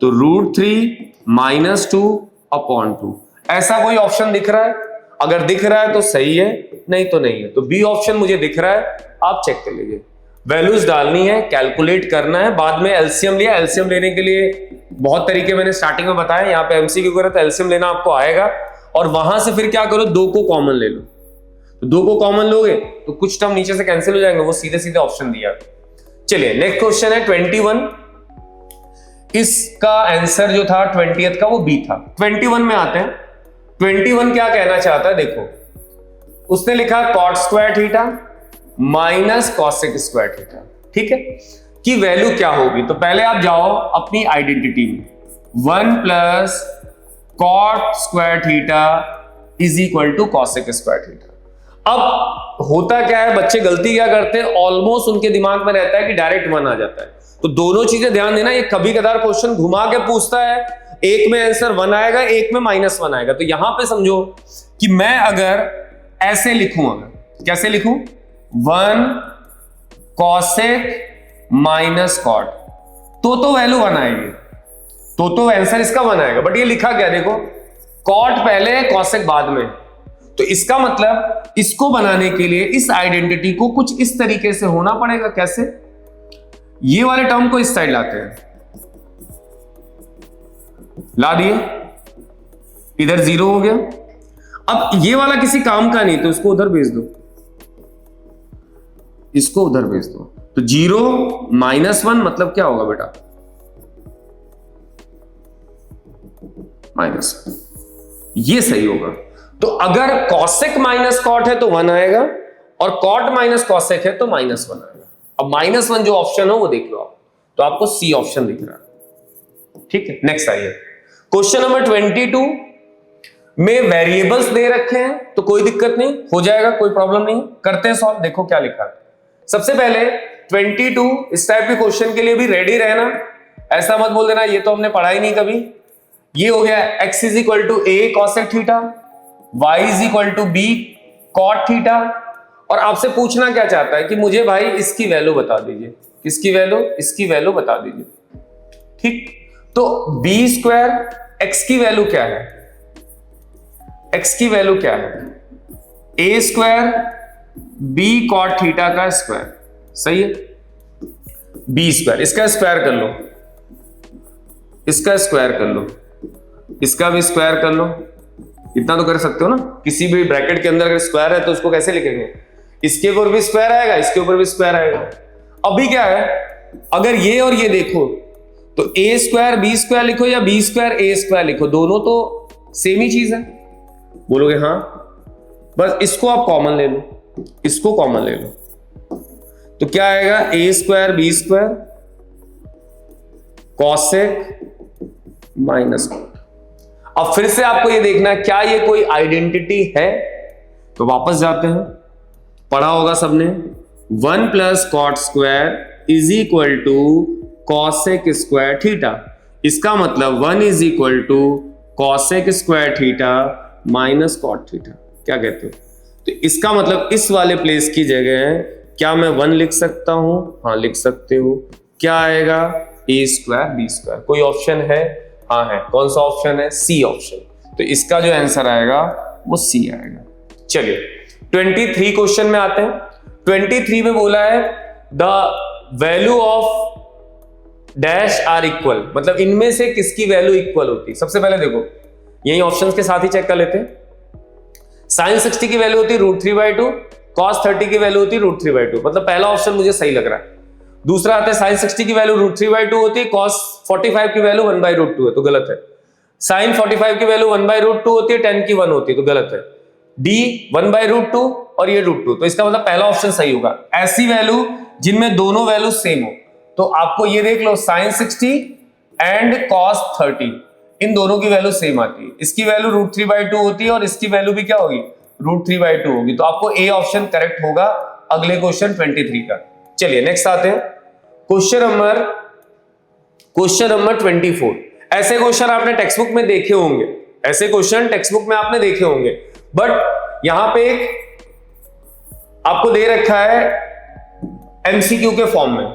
तो √3 - 2 अपॉन 2। ऐसा कोई ऑप्शन दिख रहा है? अगर दिख रहा है तो सही है, नहीं तो नहीं है। तो बी ऑप्शन मुझे दिख रहा है, आप चेक कर लीजिए। वैल्यूज डालनी है, कैलकुलेट करना है, बाद में एलसीएम लिया। एलसीएम लेने के लिए बहुत तरीके मैंने स्टार्टिंग में बताया, यहाँ पे एमसीक्यू करो तो एलसीएम लेना आपको आएगा, और वहां से फिर क्या करो, 2 को कॉमन ले लो। तो 2 को कॉमन लोगे तो कुछ टर्म नीचे से कैंसिल हो जाएंगे, वो सीधे सीधे ऑप्शन दिया। चलिए नेक्स्ट क्वेश्चन है 21, इसका आंसर जो था 20th का वो बी था। 21 में आते हैं, 21 क्या कहना चाहता है देखो, उसने लिखा cot square theta minus cosec square theta, ठीक है, की वैल्यू क्या होगी। तो पहले आप जाओ अपनी आइडेंटिटी में, 1 plus cot square theta is equal to cosec square theta. अब होता क्या है, बच्चे गलती क्या करते हैं, ऑलमोस्ट उनके दिमाग में रहता है कि डायरेक्ट 1 आ जाता है। तो दोनों चीजें ध्यान देना, ये कभी कदार क्वेश्चन घुमा के पूछता है, एक में आंसर 1 आएगा, एक में -1 आएगा। तो यहां पे समझो कि मैं अगर ऐसे लिखूं, अगर कैसे लिखूं, 1 cosec माइनस cot, तो वैल्यू 1 आएगी, तो आंसर इसका 1 आएगा। बट ये लिखा क्या देखो, cot पहले cosec बाद में, तो इसका मतलब इसको बनाने के लिए इस आइडेंटिटी को कुछ इस तरीके से होना पड़ेगा। कैसे, ये वाले टर्म को इस साइड लाते हैं, ला दिए, इधर 0 हो गया। अब ये वाला किसी काम का नहीं, तो इसको उधर भेज दो, इसको उधर भेज दो। तो 0 -1 मतलब क्या होगा बेटा, -1, ये सही होगा। तो अगर कॉसेक माइनस कॉट है तो 1 आएगा, और कॉट माइनस कॉसेक है तो -1 आएगा। अब -1 जो ऑप्शन हो वो देख लो आप, तो आपको सी ऑप्शन दिख रहा है। ठीक है, नेक्स्ट आइए। क्वेश्चन नंबर 22 में वेरिएबल्स दे रखे हैं, तो कोई दिक्कत नहीं, हो जाएगा, कोई प्रॉब्लम नहीं। करते हैं सॉल्व, देखो क्या लिखा है। सबसे पहले 22 इस टाइप के क्वेश्चन के लिए भी रेडी रहना, ऐसा मत बोल देना ये तो हमने पढ़ा ही नहीं कभी। ये हो गया x = a cosec theta, y = b cot theta, और आपसे पूछना क्या चाहता है कि मुझे भाई इसकी वैल्यू बता दीजिए। किसकी वैल्यू? इसकी वैल्यू बता दीजिए। ठीक, तो b² x की वैल्यू क्या है? x की वैल्यू क्या है? a² b cot थीटा का स्क्वायर, सही है। b², इसका स्क्वायर कर लो, इसका स्क्वायर कर लो, इसका भी स्क्वायर कर लो। इतना तो कर सकते हो ना, किसी भी ब्रैकेट के अंदर अगर स्क्वायर है तो उसको कैसे लिखेंगे? इसके ऊपर भी स्क्वायर आएगा, इसके ऊपर भी स्क्वायर आएगा। अभी क्या है, अगर ये और ये देखो तो a² b² लिखो या b² a² लिखो, दोनों तो सेम ही चीज है। बोलोगे हाँ, बस इसको आप कॉमन ले लो, इसको कॉमन ले लो, तो क्या आएगा? a² b² cosec minus cot. अब फिर से आपको ये देखना है क्या ये कोई आइडेंटिटी है, तो वापस जाते हैं, पढ़ा होगा सबने, 1 + cot² = cosec² थीटा। इसका मतलब 1 = cosec² theta minus cot theta. क्या कहते हो? तो इसका मतलब इस वाले प्लेस की जगह क्या मैं 1 लिख सकता हूं? हाँ लिख सकते हो। क्या आएगा? a² b²। कोई ऑप्शन है? हाँ है। कौन सा ऑप्शन है? C option. तो इसका जो आंसर आएगा वो सी आएगा। चलिए 23 क्वेश्चन में आते हैं। 23 में बोला है the value of dash are equal, मतलब इनमें से किसकी वैल्यू इक्वल होती है। सबसे पहले देखो यही ऑप्शंस के साथ ही चेक कर लेते हैं। sin 60 की वैल्यू होती है √3/2, cos 30 की वैल्यू होती है √3/2, मतलब पहला ऑप्शन मुझे सही लग रहा है। दूसरा आता है sin 60 की वैल्यू √3/2 होती है, cos 45 की वैल्यू 1/√2 है, तो गलत है। sin 45 की वैल्यू 1/√2 होती है, tan की 1 होती है, तो गलत है। d 1/√2 और ये √2, तो इसका मतलब पहला ऑप्शन सही होगा। ऐसी वैल्यू जिनमें दोनों वैल्यू सेम हो, तो आपको ये देख लो sin 60 एंड cos 30 इन दोनों की वैल्यू सेम आती है। इसकी वैल्यू √3/2 होती है और इसकी वैल्यू भी क्या होगी? √3/2 होगी, तो आपको ए ऑप्शन करेक्ट होगा अगले क्वेश्चन 23 का। चलिए नेक्स्ट आते हैं क्वेश्चन नंबर 24। ऐसे क्वेश्चन आपने टेक्स्ट बुक में देखे होंगे, ऐसे क्वेश्चन टेक्स्ट बुक में आपने देखे होंगे, बट यहां पे एक आपको दे रखा है एमसीक्यू के फॉर्म में।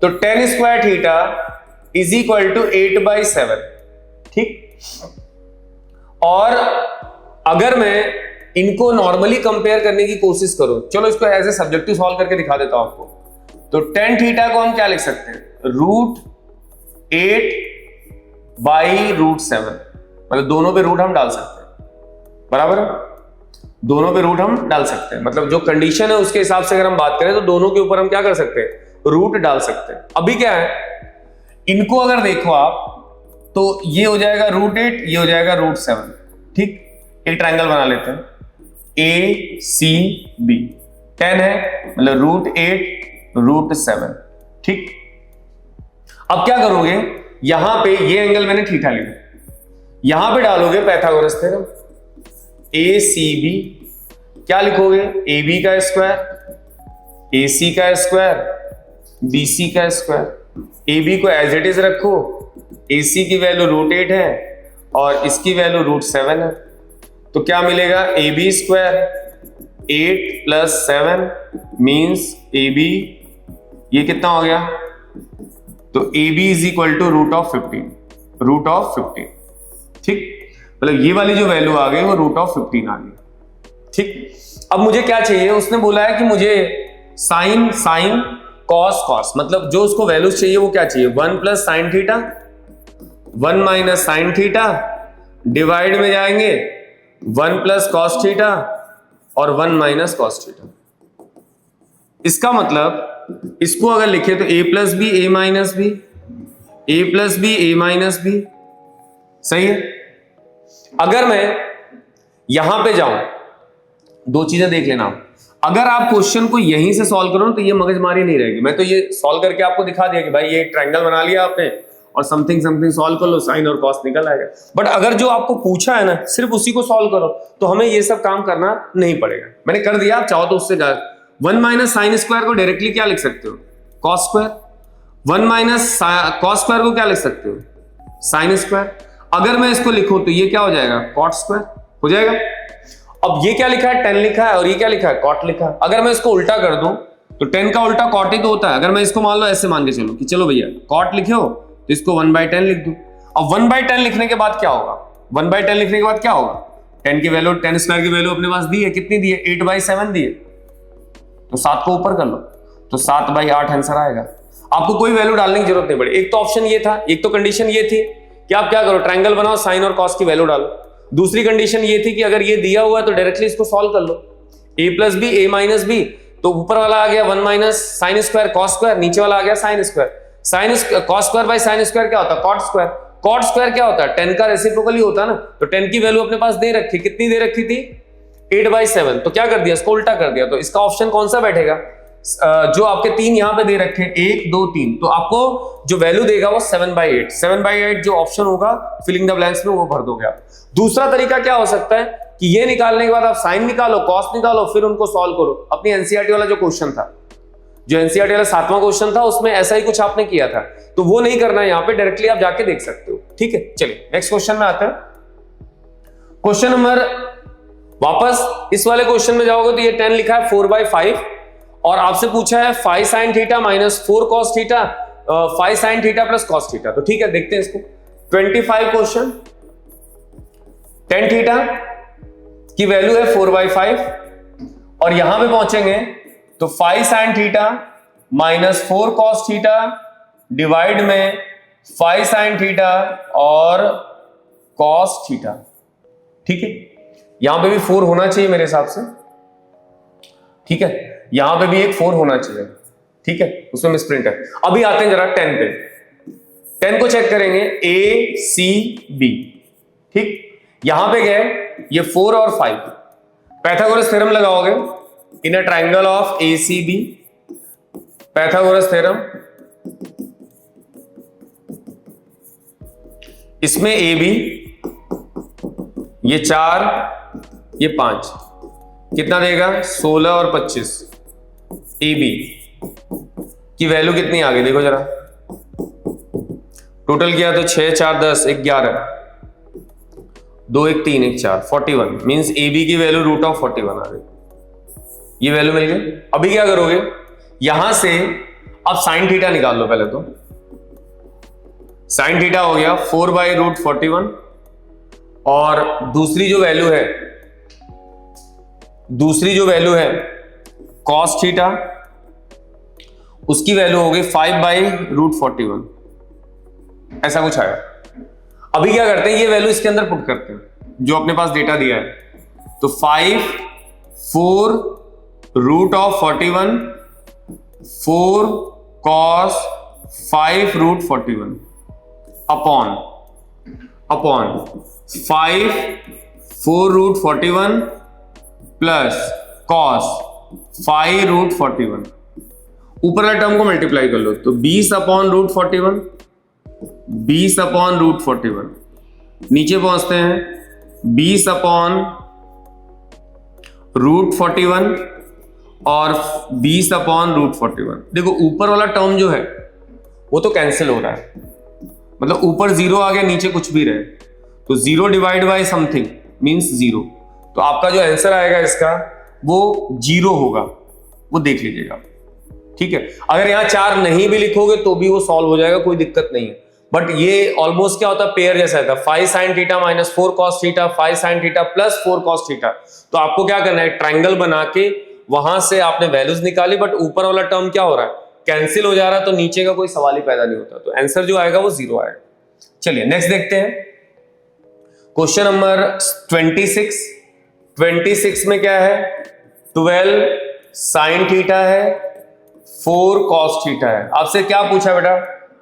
तो tan² थीटा = 8/7, ठीक। और अगर मैं इनको नॉर्मली कंपेयर करने की कोशिश करूं, चलो इसको एज ए सब्जेक्टिव सॉल्व करके दिखा देता हूं आपको। तो tan थीटा को हम क्या लिख सकते हैं? √8/√7, मतलब दोनों पे रूट हम डाल सकते हैं, बराबर है। दोनों पे रूट हम डाल सकते हैं, मतलब जो कंडीशन है उसके हिसाब से अगर हम बात करें तो दोनों के ऊपर हम क्या कर सकते हैं? रूट डाल सकते हैं। अभी क्या है, इनको अगर देखो आप तो ये हो जाएगा √8, ये हो जाएगा √7, ठीक। एक ट्रायंगल बना लेते हैं ACB, 10 है मतलब √8 √7, ठीक। अब क्या करोगे, यहां पे ये एंगल मैंने थीटा लिया, यहां पे डालोगे पाइथागोरस थ्योरम। ACB क्या लिखोगे? AB का स्क्वायर, AC का स्क्वायर, BC का स्क्वायर। AB को एज इट इज रखो, AC की वैल्यू √8 है और इसकी वैल्यू √7 है, तो क्या मिलेगा? AB², 8 + 7 मीन्स AB, ये कितना हो गया? तो AB = √15, ठीक। मतलब ये वाली जो वैल्यू आ गई वो √15 आ गई, ठीक। अब मुझे क्या चाहिए? उसने बोला है कि मुझे साइन cos, मतलब जो उसको वैल्यूज चाहिए वो क्या चाहिए? 1 + sin θ, 1 - sin θ डिवाइड में जाएंगे 1 प्लस कॉस थीटा और 1 माइनस कॉस थीटा। इसका मतलब इसको अगर लिखे तो a plus B A minus B, ए plus B A minus B, सही है। अगर मैं यहां पे जाऊं, दो चीजें देख लेना, अगर आप क्वेश्चन को यहीं से सॉल्व करो तो ये मगजमारी नहीं रहेगी। मैं तो ये सॉल्व करके आपको दिखा दिया कि भाई ये ट्रायंगल बना लिया आपने और समथिंग समथिंग सॉल्व कर लो, साइन और कॉस निकल आएगा। बट अगर जो आपको पूछा है ना सिर्फ उसी को सॉल्व करो तो हमें ये सब काम करना नहीं पड़ेगा। मैंने कर दिया, आप चाहो तो उससे 1 माइनस साइन स्क्वायर को डायरेक्टली क्या लिख सकते हो, cos square. 1 minus cos square को क्या लिख सकते हो, साइन स्क्वायर। अगर मैं इसको लिखूं तो ये क्या हो जाएगा, कॉट स्क्वायर हो जाएगा। अब ये क्या लिखा है, 10 लिखा है और ये क्या लिखा है, कॉट लिखा है। अगर मैं इसको उल्टा कर दूं तो 10 का उल्टा कॉट ही तो होता है। अगर मैं इसको मान लो ऐसे मान के चलो कि चलो भैया कॉट लिखे हो तो इसको 1/10 लिख दूं। अब 1/10 लिखने के बाद क्या होगा, 1/10 लिखने के बाद क्या होगा, 10 की वैल्यू, 10 स्क्वायर की वैल्यू अपने पास दी है, कितनी दी है, 8/7 दी है, तो 7 को ऊपर कर लो तो 7/8 आंसर आएगा। आपको कोई वैल्यू डालने की जरूरत नहीं पड़ी। एक तो ऑप्शन ये था, एक तो कंडीशन ये थी कि आप क्या करो, ट्रायंगल बनाओ, साइन और कॉस की वैल्यू डालो। दूसरी कंडीशन ये थी कि अगर ये दिया हुआ है तो डायरेक्टली इसको सॉल्व कर लो, a plus B A minus B, तो ऊपर वाला आ गया 1 minus sine square cos square, नीचे वाला आ गया sine square. Sine cos square by sine square क्या होता है, कॉट स्क्वायर। कॉट स्क्वायर क्या होता है, 10 का रेसिप्रोकल ही होता है ना। तो 10 की वैल्यू अपने पास दे रखी, कितनी दे रखी थी, 8/7। तो क्या कर दिया, इसको उल्टा कर दिया। तो इसका ऑप्शन कौन सा बैठेगा, जो आपके 3 यहां पे दे रखे हैं, 1 2 3, तो आपको जो वैल्यू देगा वो 7/8। 7/8 जो ऑप्शन होगा फिलिंग द ब्लैंक्स में वो भर दोगे आप। दूसरा तरीका क्या हो सकता है कि ये निकालने के बाद आप साइन निकालो, कॉस निकालो, फिर उनको सॉल्व करो। अपनी एनसीईआरटी वाला जो क्वेश्चन था, जो एनसीईआरटी वाला 7वां क्वेश्चन था, उसमें ऐसा ही कुछ आपने किया था, तो वो नहीं करना है यहाँ पे, डायरेक्टली आप जाके देख सकते हो। ठीक है, चलिए नेक्स्ट क्वेश्चन में आते हैं। क्वेश्चन नंबर, वापस इस वाले क्वेश्चन में जाओगे तो ये 10 लिखा है 4/5 और आपसे पूछा है 5 sin theta minus 4 cos theta, 5 sin theta plus cos theta. तो ठीक है, देखते हैं इसको। 25 क्वेश्चन, tan थीटा की वैल्यू है 4/5 और यहां पे पहुंचेंगे तो 5 sin theta minus 4 cos theta divide में 5 sin थीटा और cos थीटा। ठीक है, यहां पे भी 4 होना चाहिए मेरे हिसाब से। ठीक है, यहां पे भी एक 4 होना चाहिए। ठीक है, उसमें मिसप्रिंट है। अभी आते हैं जरा 10 पे। 10 को चेक करेंगे, ए सी बी। ठीक, यहां पे गए ये 4 और 5, पाइथागोरस थ्योरम लगाओगे in a triangle of A C B, Pythagoras theorem. इसमें ए बी, ये 4 ये 5 कितना देगा, 16 और 25। ए बी की वैल्यू कितनी आ गई, देखो जरा, टोटल किया तो 6 4 10 11, 2 1 3 1 4 41, मींस ए बी की वैल्यू √41 आ गई। ये वैल्यू मिल गई। अभी क्या करोगे, यहां से अब साइन थीटा निकाल लो। पहले तो साइन थीटा हो गया 4/√41 और दूसरी जो वैल्यू है कॉस थीटा, उसकी वैल्यू हो गई 5/√41, ऐसा कुछ आया। अभी क्या करते हैं, ये वैल्यू इसके अंदर पुट करते हैं जो अपने पास डेटा दिया है। तो 5 4√41 4 cos 5√41 अपॉन 5 4√41 प्लस cos 5√41। ऊपर वाले टर्म को मल्टीप्लाई कर लो तो 20/√41, 20/√41। नीचे पहुंचते हैं 20/√41 और 20/√41। देखो ऊपर वाला टर्म जो है वो तो कैंसिल हो रहा है, मतलब ऊपर 0 आ गया, नीचे कुछ भी रहे तो 0 डिवाइड बाय समथिंग मींस 0। तो आपका जो आंसर आएगा इसका वो 0 होगा, वो देख लीजिएगा। ठीक है, अगर यहां 4 नहीं भी लिखोगे तो भी वो सॉल्व हो जाएगा, कोई दिक्कत नहीं है। बट ये ऑलमोस्ट क्या होता है, पेयर जैसा था, 5 sin theta minus 4 cos theta, 5 sin theta plus 4 cos theta. तो आपको क्या करना है, ट्रायंगल बना के वहां से आपने वैल्यूज निकाली, बट ऊपर वाला टर्म क्या हो रहा है, कैंसिल हो जा रहा है, तो नीचे का कोई सवाल ही पैदा नहीं होता। तो आंसर जो आएगा वो 0 आएगा। चलिए नेक्स्ट देखते हैं। क्वेश्चन नंबर 26 में क्या है, 12 साइन थीटा है, 4 कॉस थीटा है। आपसे क्या पूछा बेटा,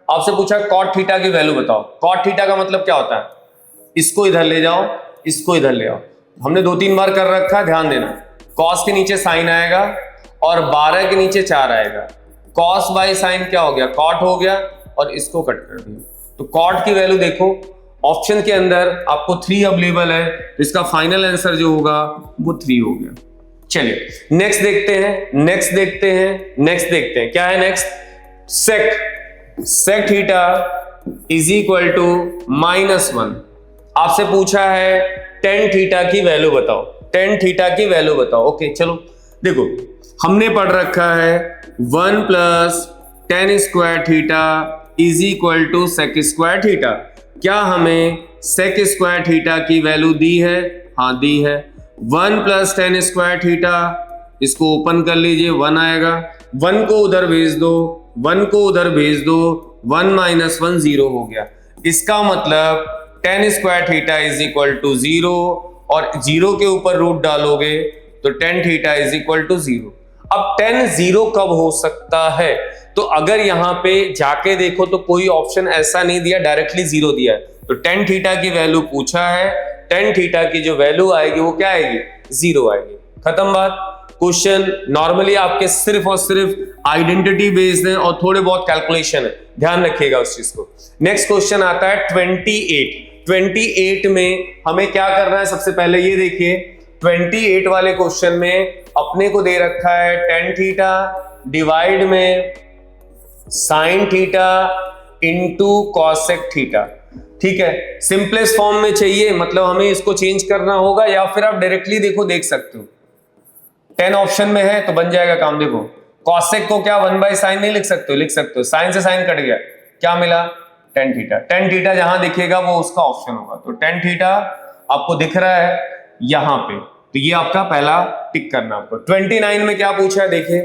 आपसे पूछा कॉट थीटा की वैल्यू बताओ। कॉट थीटा का मतलब क्या होता है, इसको इधर ले जाओ, इसको इधर ले आओ। हमने 2-3 बार कर रखा है, ध्यान देना। कॉस के नीचे साइन आएगा और 12 के नीचे 4 आएगा। कॉस बाई साइन क्या हो गया, कॉट हो गया, और इसको कट कर दिया। तो कॉट की वैल्यू देखो, ऑप्शन के अंदर आपको 3 अवेलेबल है, तो इसका फाइनल आंसर जो होगा वो 3 हो गया। चलिए नेक्स्ट देखते हैं, नेक्स्ट देखते हैं क्या है next, sec theta is equal to -1। आपसे पूछा है टेन थीटा की वैल्यू बताओ, टेन थीटा की वैल्यू बताओ। ओके चलो देखो, हमने पढ़ रखा है 1 + tan square theta is equal to sec square theta. क्या हमें सेक स्क्वायर थीटा की वैल्यू दी है? हाँ दी है। 1 + tan स्क्वायर थीटा, इसको ओपन कर लीजिए, 1 आएगा। 1 को उधर भेज दो, 1 को उधर भेज दो, 1 - 1 0 हो गया। इसका मतलब tan square theta is equal to 0, और 0 के ऊपर रूट डालोगे तो tan theta is equal to 0। अब tan 0 कब हो सकता है? तो अगर यहां पे जाके देखो तो कोई ऑप्शन ऐसा नहीं दिया, डायरेक्टली 0 दिया है। तो tan थीटा की वैल्यू पूछा है, tan थीटा की जो वैल्यू आएगी वो क्या आएगी, 0 आएगी। खत्म बात। क्वेश्चन नॉर्मली आपके सिर्फ और सिर्फ आइडेंटिटी बेस्ड है और थोड़े बहुत कैलकुलेशन है, ध्यान रखिएगा उस चीज को। नेक्स्ट क्वेश्चन आता है 28 में हमें क्या करना है, सबसे पहले ये देखिए 28 वाले क्वेश्चन में अपने को दे रखा है tan थीटा डिवाइड में sine theta into cosec theta. ठीक है, सिंपलेस्ट फॉर्म में चाहिए, मतलब हमें इसको चेंज करना होगा, या फिर आप डायरेक्टली देखो देख सकते हो 10 ऑप्शन में है तो बन जाएगा काम। देखो कॉसेक को क्या 1/sin नहीं लिख सकते हो, लिख सकते हो, साइन से साइन कट गया, क्या मिला, tan थीटा। tan थीटा जहां दिखेगा वो उसका ऑप्शन होगा। तो tan थीटा आपको दिख रहा है यहां पे, तो ये आपका पहला टिक करना आपको। 29 में क्या पूछा है, देखिए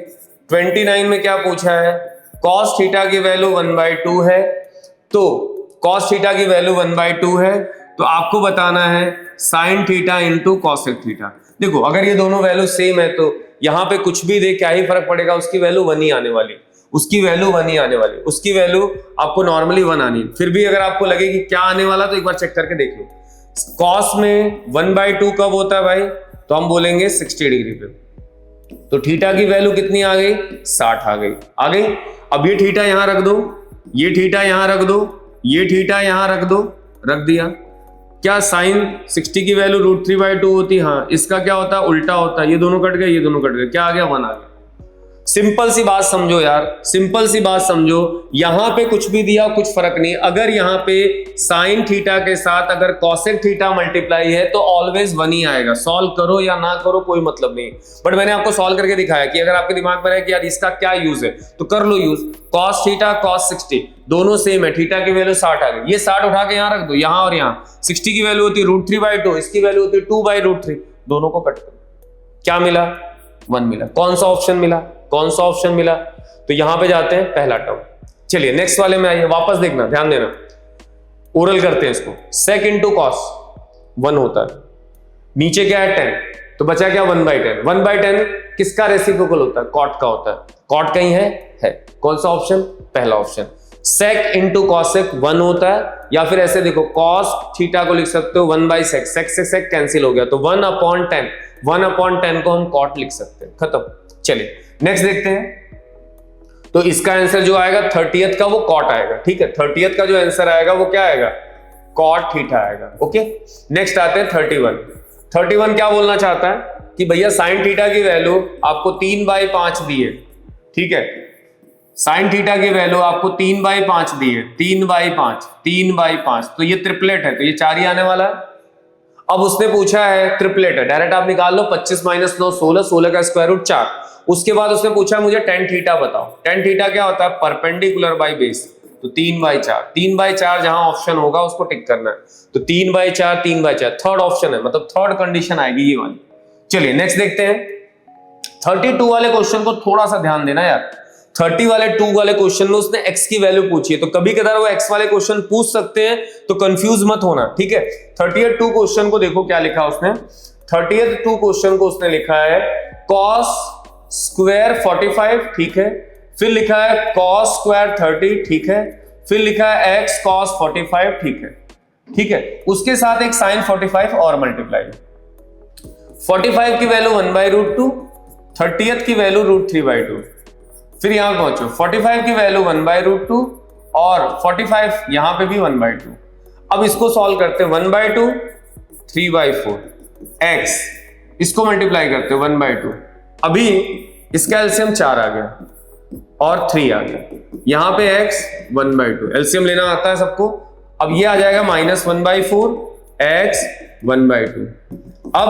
29 में क्या पूछा है, cos थीटा की वैल्यू 1/2 है। तो cos थीटा की वैल्यू 1/2 है, तो आपको बताना है sin theta into cosec theta. देखो अगर ये दोनों वैल्यू सेम है तो यहां पे कुछ भी दे क्या ही फर्क पड़ेगा, उसकी वैल्यू 1 ही आने वाली, उसकी वैल्यू 1 ही आने वाली, उसकी वैल्यू आपको नॉर्मली 1 आनी। फिर भी अगर आपको लगे कि क्या आने वाला तो एक बार चेक करके देख लो। cos में 1/2 कब होता है भाई, तो हम बोलेंगे 60 डिग्री पे। तो थीटा की वैल्यू कितनी आ गई, 60 आ गई। अब ये थीटा यहां रख दो, ये थीटा यहां रख दो, ये थीटा यहां रख दो, रख दिया। क्या साइन 60 की वैल्यू √3/2 होती, हाँ इसका क्या होता है, उल्टा होता है। ये दोनों कट गए, ये दोनों कट गए, क्या आ गया, 1 आ गया। सिंपल सी बात समझो यार, सिंपल सी बात समझो। यहां पे कुछ भी दिया कुछ फर्क नहीं, अगर यहां पे साइन थीटा के साथ अगर कॉसेक थीटा मल्टीप्लाई है तो ऑलवेज 1 ही आएगा। सॉल्व करो या ना करो कोई मतलब नहीं, बट मैंने आपको सॉल्व करके दिखाया कि अगर आपके दिमाग में रहे कि यार इसका क्या यूज है तो कर लो यूज। cos थीटा cos 60 दोनों सेम है, थीटा की वैल्यू 60 आ गई, ये 60 उठा के यहां रख दो, यहां और यहां। 60 की वैल्यू होती है √3/2, इसकी वैल्यू होती है 2/√3, दोनों को कट करो, क्या मिला, 1 मिला। कौन सा ऑप्शन मिला, कौन सा ऑप्शन मिला, तो यहां पे जाते हैं पहला टर्म। चलिए नेक्स्ट वाले में आइए, वापस देखना, ध्यान देना, ओरल करते हैं इसको। sec इंटू कॉस 1 होता है, नीचे क्या है 10, तो बचा क्या 1/10। 1/10 किसका रेसिप्रोकल होता है, कॉट का होता है। कॉट कहीं है, कौन सा ऑप्शन, पहला ऑप्शन। sec इंटू कॉसेक 1 होता है, या फिर ऐसे देखो cos थीटा को लिख सकते हो 1/sec, sec से sec कैंसिल हो गया, तो 1/10, 1/10 को हम कॉट लिख सकते हैं, खत्म। चलिए नेक्स्ट देखते हैं। तो इसका आंसर जो आएगा 30th का वो कॉट आएगा, ठीक है। 30th का जो आंसर आएगा वो क्या आएगा, कॉट थीटा आएगा। ओके नेक्स्ट आते हैं 31 क्या बोलना चाहता है कि भैया साइन थीटा की वैल्यू आपको 3/5 दी है, ठीक है। साइन थीटा की वैल्यू आपको 3/5 दी है, 3/5, तो ये ट्रिपलेट है, तो ये 4 ही आने वाला है। अब उसने पूछा है ट्रिपलेट है, डायरेक्ट आप निकाल लो, 25 - 9 16, 16 का स्क्वायर रूट 4। उसके बाद उसने पूछा मुझे tan थीटा बताओ। tan थीटा क्या होता है, परपेंडिकुलर बाय बेस, तो 3/4 जहां ऑप्शन होगा उसको टिक करना है। तो 3/4 थर्ड ऑप्शन है, मतलब थर्ड कंडीशन आएगी ये वाली। चलिए नेक्स्ट देखते हैं 32 वाले क्वेश्चन को, थोड़ा सा ध्यान देना यार। 30 वाले 2 वाले क्वेश्चन में उसने x की वैल्यू पूछी है, तो कभी कदार वो x वाले क्वेश्चन पूछ सकते हैं, तो कंफ्यूज मत होना, ठीक है। 30th 2 क्वेश्चन को देखो क्या लिखा उसने। 30th 2 क्वेश्चन को उसने लिखा है cos स्क्वायर 45, ठीक है, फिर लिखा है cos स्क्वायर 30, ठीक है, फिर लिखा है x cos 45, ठीक है, ठीक है, उसके साथ एक sin 45 और मल्टीप्लाई। 45 की वैल्यू 1/√2, 30th की वैल्यू √3/2, फिर यहां पहुंचो 45 की वैल्यू 1/√2 और 45 यहां पे भी 1/2। अब इसको सॉल्व करते हैं, 1/2 3/4 x, इसको मल्टीप्लाई करते हैं 1/2, अभी इसका एलसीएम 4 आ गया और 3 आ गया, यहां पे x 1/2, एलसीएम लेना आता है सबको। अब ये आ जाएगा -1/4 x 1/2। अब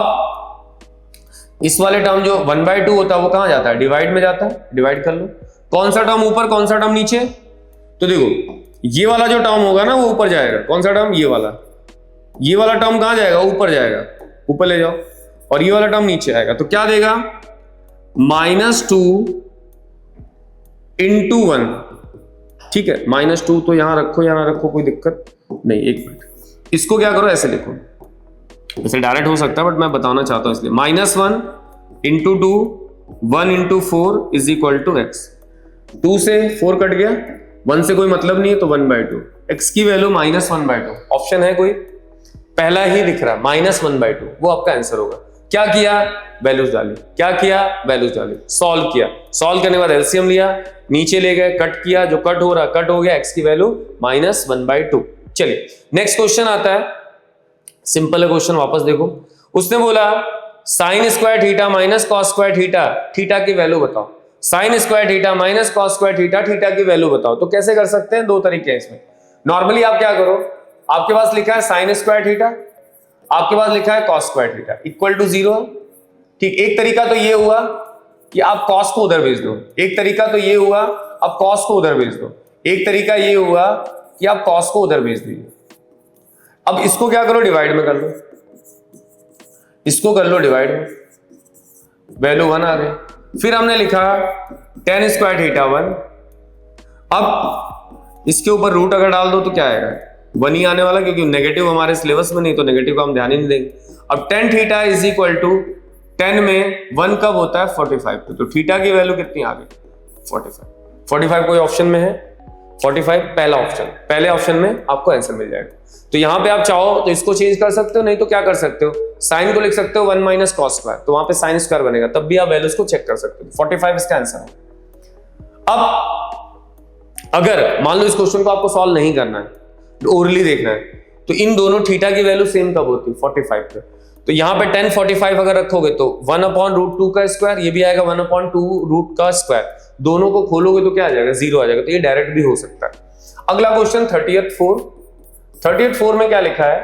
इस वाले टर्म जो 1/2 होता है वो कहां जाता है, डिवाइड में जाता है, डिवाइड कर लो। कौन सा टर्म ऊपर, कौन सा टर्म नीचे, तो देखो ये वाला जो टर्म होगा ना वो ऊपर जाएगा, कौन सा टर्म, ये वाला टर्म कहां जाएगा, ऊपर जाएगा, ऊपर ले जाओ, और ये वाला टर्म नीचे आएगा, तो क्या देगा -2 × 1, ठीक है, -2 तो यहां रखो, यहां रखो, कोई दिक्कत नहीं, एक मिनट, इसको क्या करो ऐसे लिखो, वैसे डायरेक्ट हो सकता है बट मैं बताना चाहता हूं इसलिए, -1 × 2 1 × 4 = x, 2 से 4 कट गया, 1 से कोई मतलब नहीं है तो 1/2, x की वैल्यू -1/2, ऑप्शन है कोई, पहला ही दिख रहा -1/2, वो आपका आंसर होगा। क्या किया, वैल्यूज डाली, क्या किया, वैल्यूज डाली, सॉल्व किया, सॉल्व करने के बाद एलसीएम लिया, नीचे ले गए, कट किया, जो कट हो रहा कट हो गया, x की वैल्यू -1/2। चलिए नेक्स्ट क्वेश्चन आता है, सिंपल है क्वेश्चन, वापस देखो, उसने बोला sin square theta minus cos square theta, theta की वैल्यू बताओ, sin square theta minus cos square theta, theta की वैल्यू बताओ। तो कैसे कर सकते हैं, दो तरीके हैं इसमें। नॉर्मली आप क्या करो, आपके पास लिखा है sin स्क्वायर थीटा, आपके पास लिखा है cos स्क्वायर थीटा = 0, ठीक। एक तरीका तो ये हुआ कि आप cos को उधर भेज दो, एक तरीका तो ये हुआ आप cos को उधर भेज दो, एक तरीका ये हुआ कि आप cos को उधर भेज दीजिए। अब इसको क्या करो, डिवाइड में कर लो, इसको कर लो डिवाइड में, वैल्यू 1 आ गई। फिर हमने लिखा tan स्क्वायर थीटा 1, अब इसके ऊपर रूट अगर डाल दो तो क्या आएगा, 1 ही आने वाला, क्योंकि नेगेटिव हमारे सिलेबस में नहीं, तो नेगेटिव का हम ध्यान ही नहीं देंगे। अब tan थीटा = 10 में 1 कब होता है, 45 पे, तो थीटा की वैल्यू कितनी आ गई, 45 कोई ऑप्शन में है, 45 पहला ऑप्शन, पहले ऑप्शन में आपको आंसर मिल जाएगा। तो यहां पे आप चाहो तो इसको चेंज कर सकते हो, नहीं तो क्या कर सकते हो, साइन को लिख सकते हो 1 - cos स्क्वायर, तो वहां पे साइन स्क्वायर बनेगा, तब भी आप वैल्यूज को चेक कर सकते हो। 45 इसका आंसर है। अब अगर मान लो इस क्वेश्चन को आपको सॉल्व नहीं करना है, ओरली देखना है, तो इन दोनों थीटा की वैल्यू सेम कब होती है, 45 पे। तो यहां पे tan 45 अगर रखोगे तो 1/√2 का स्क्वायर, ये भी आएगा 1/2 रूट का स्क्वायर, दोनों को खोलोगे तो क्या आ जाएगा, 0 आ जाएगा, तो ये डायरेक्ट भी हो सकता है। अगला क्वेश्चन 30th 4 में क्या लिखा है,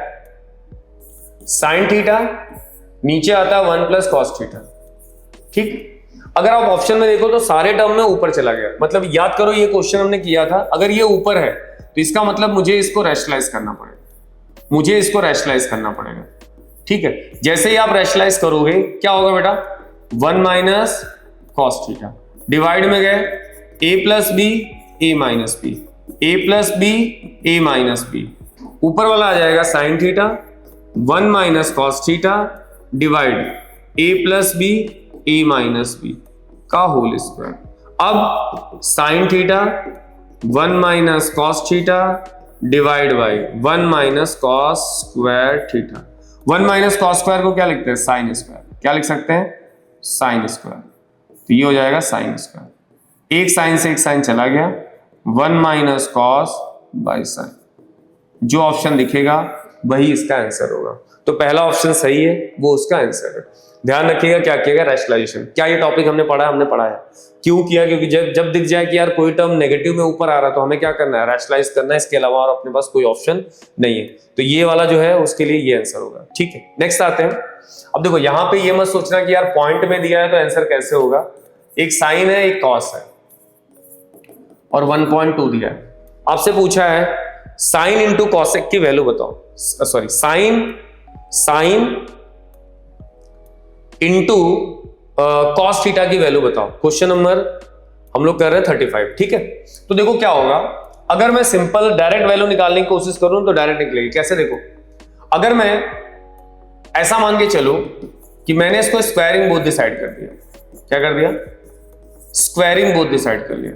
sin थीटा, नीचे आता है 1 + cos थीटा, ठीक। अगर आप ऑप्शन में देखो तो सारे टर्म में ऊपर चला गया, मतलब याद करो ये क्वेश्चन हमने किया था, अगर ये ऊपर है तो इसका मतलब मुझे इसको रैशनलाइज करना पड़ेगा, मुझे इसको रैशनलाइज करना पड़ेगा, ठीक है। जैसे ही आप रैशनलाइज करोगे क्या होगा बेटा, 1 - cos थीटा, डिवाइड में गए a + b a - b, a + b a - b, ऊपर वाला आ जाएगा sin theta 1 - cos theta divide a + b a - b का होल स्क्वायर। अब sin theta 1 - cos theta divide by 1 - cos square theta. 1 - cos square को क्या लिखते हैं, साइन स्क्वायर, क्या लिख सकते हैं, साइन स्क्वायर, तो ये हो जाएगा साइन स्क्वायर, एक साइन से एक साइन चला गया, 1 - cos बाई साइन, जो ऑप्शन दिखेगा वही इसका आंसर होगा। तो पहला ऑप्शन सही है, वो उसका आंसर है। ध्यान रखिएगा क्या किएगा, रैशनलाइजेशन। क्या ये टॉपिक हमने पढ़ा है, क्यों किया, क्योंकि जब दिख जाए कि यार कोई टर्म नेगेटिव में ऊपर आ रहा है तो हमें क्या करना है, रैशनलाइज करना है, इसके अलावा और अपने पास कोई ऑप्शन नहीं है। तो ये वाला जो है उसके लिए ये आंसर होगा, ठीक है। नेक्स्ट आते हैं। अब देखो यहाँ पे ये मत सोचना कि यार पॉइंट में दिया है तो आंसर कैसे होगा, एक साइन है एक कॉस है और 1.2 दिया है, आपसे पूछा है साइन इंटू कॉसेक की वैल्यू बताओ, sorry sine into cos theta की वैल्यू बताओ। क्वेश्चन नंबर हम लोग कर रहे हैं 35, ठीक है। तो देखो क्या होगा, अगर मैं सिंपल डायरेक्ट वैल्यू निकालने की कोशिश करूं तो डायरेक्ट निकलेगी। कैसे, देखो अगर मैं ऐसा मान के चलो कि मैंने इसको स्क्वायरिंग बोथ डिसाइड कर दिया, क्या कर दिया, स्क्वायरिंग बोथ डिसाइड कर लिया,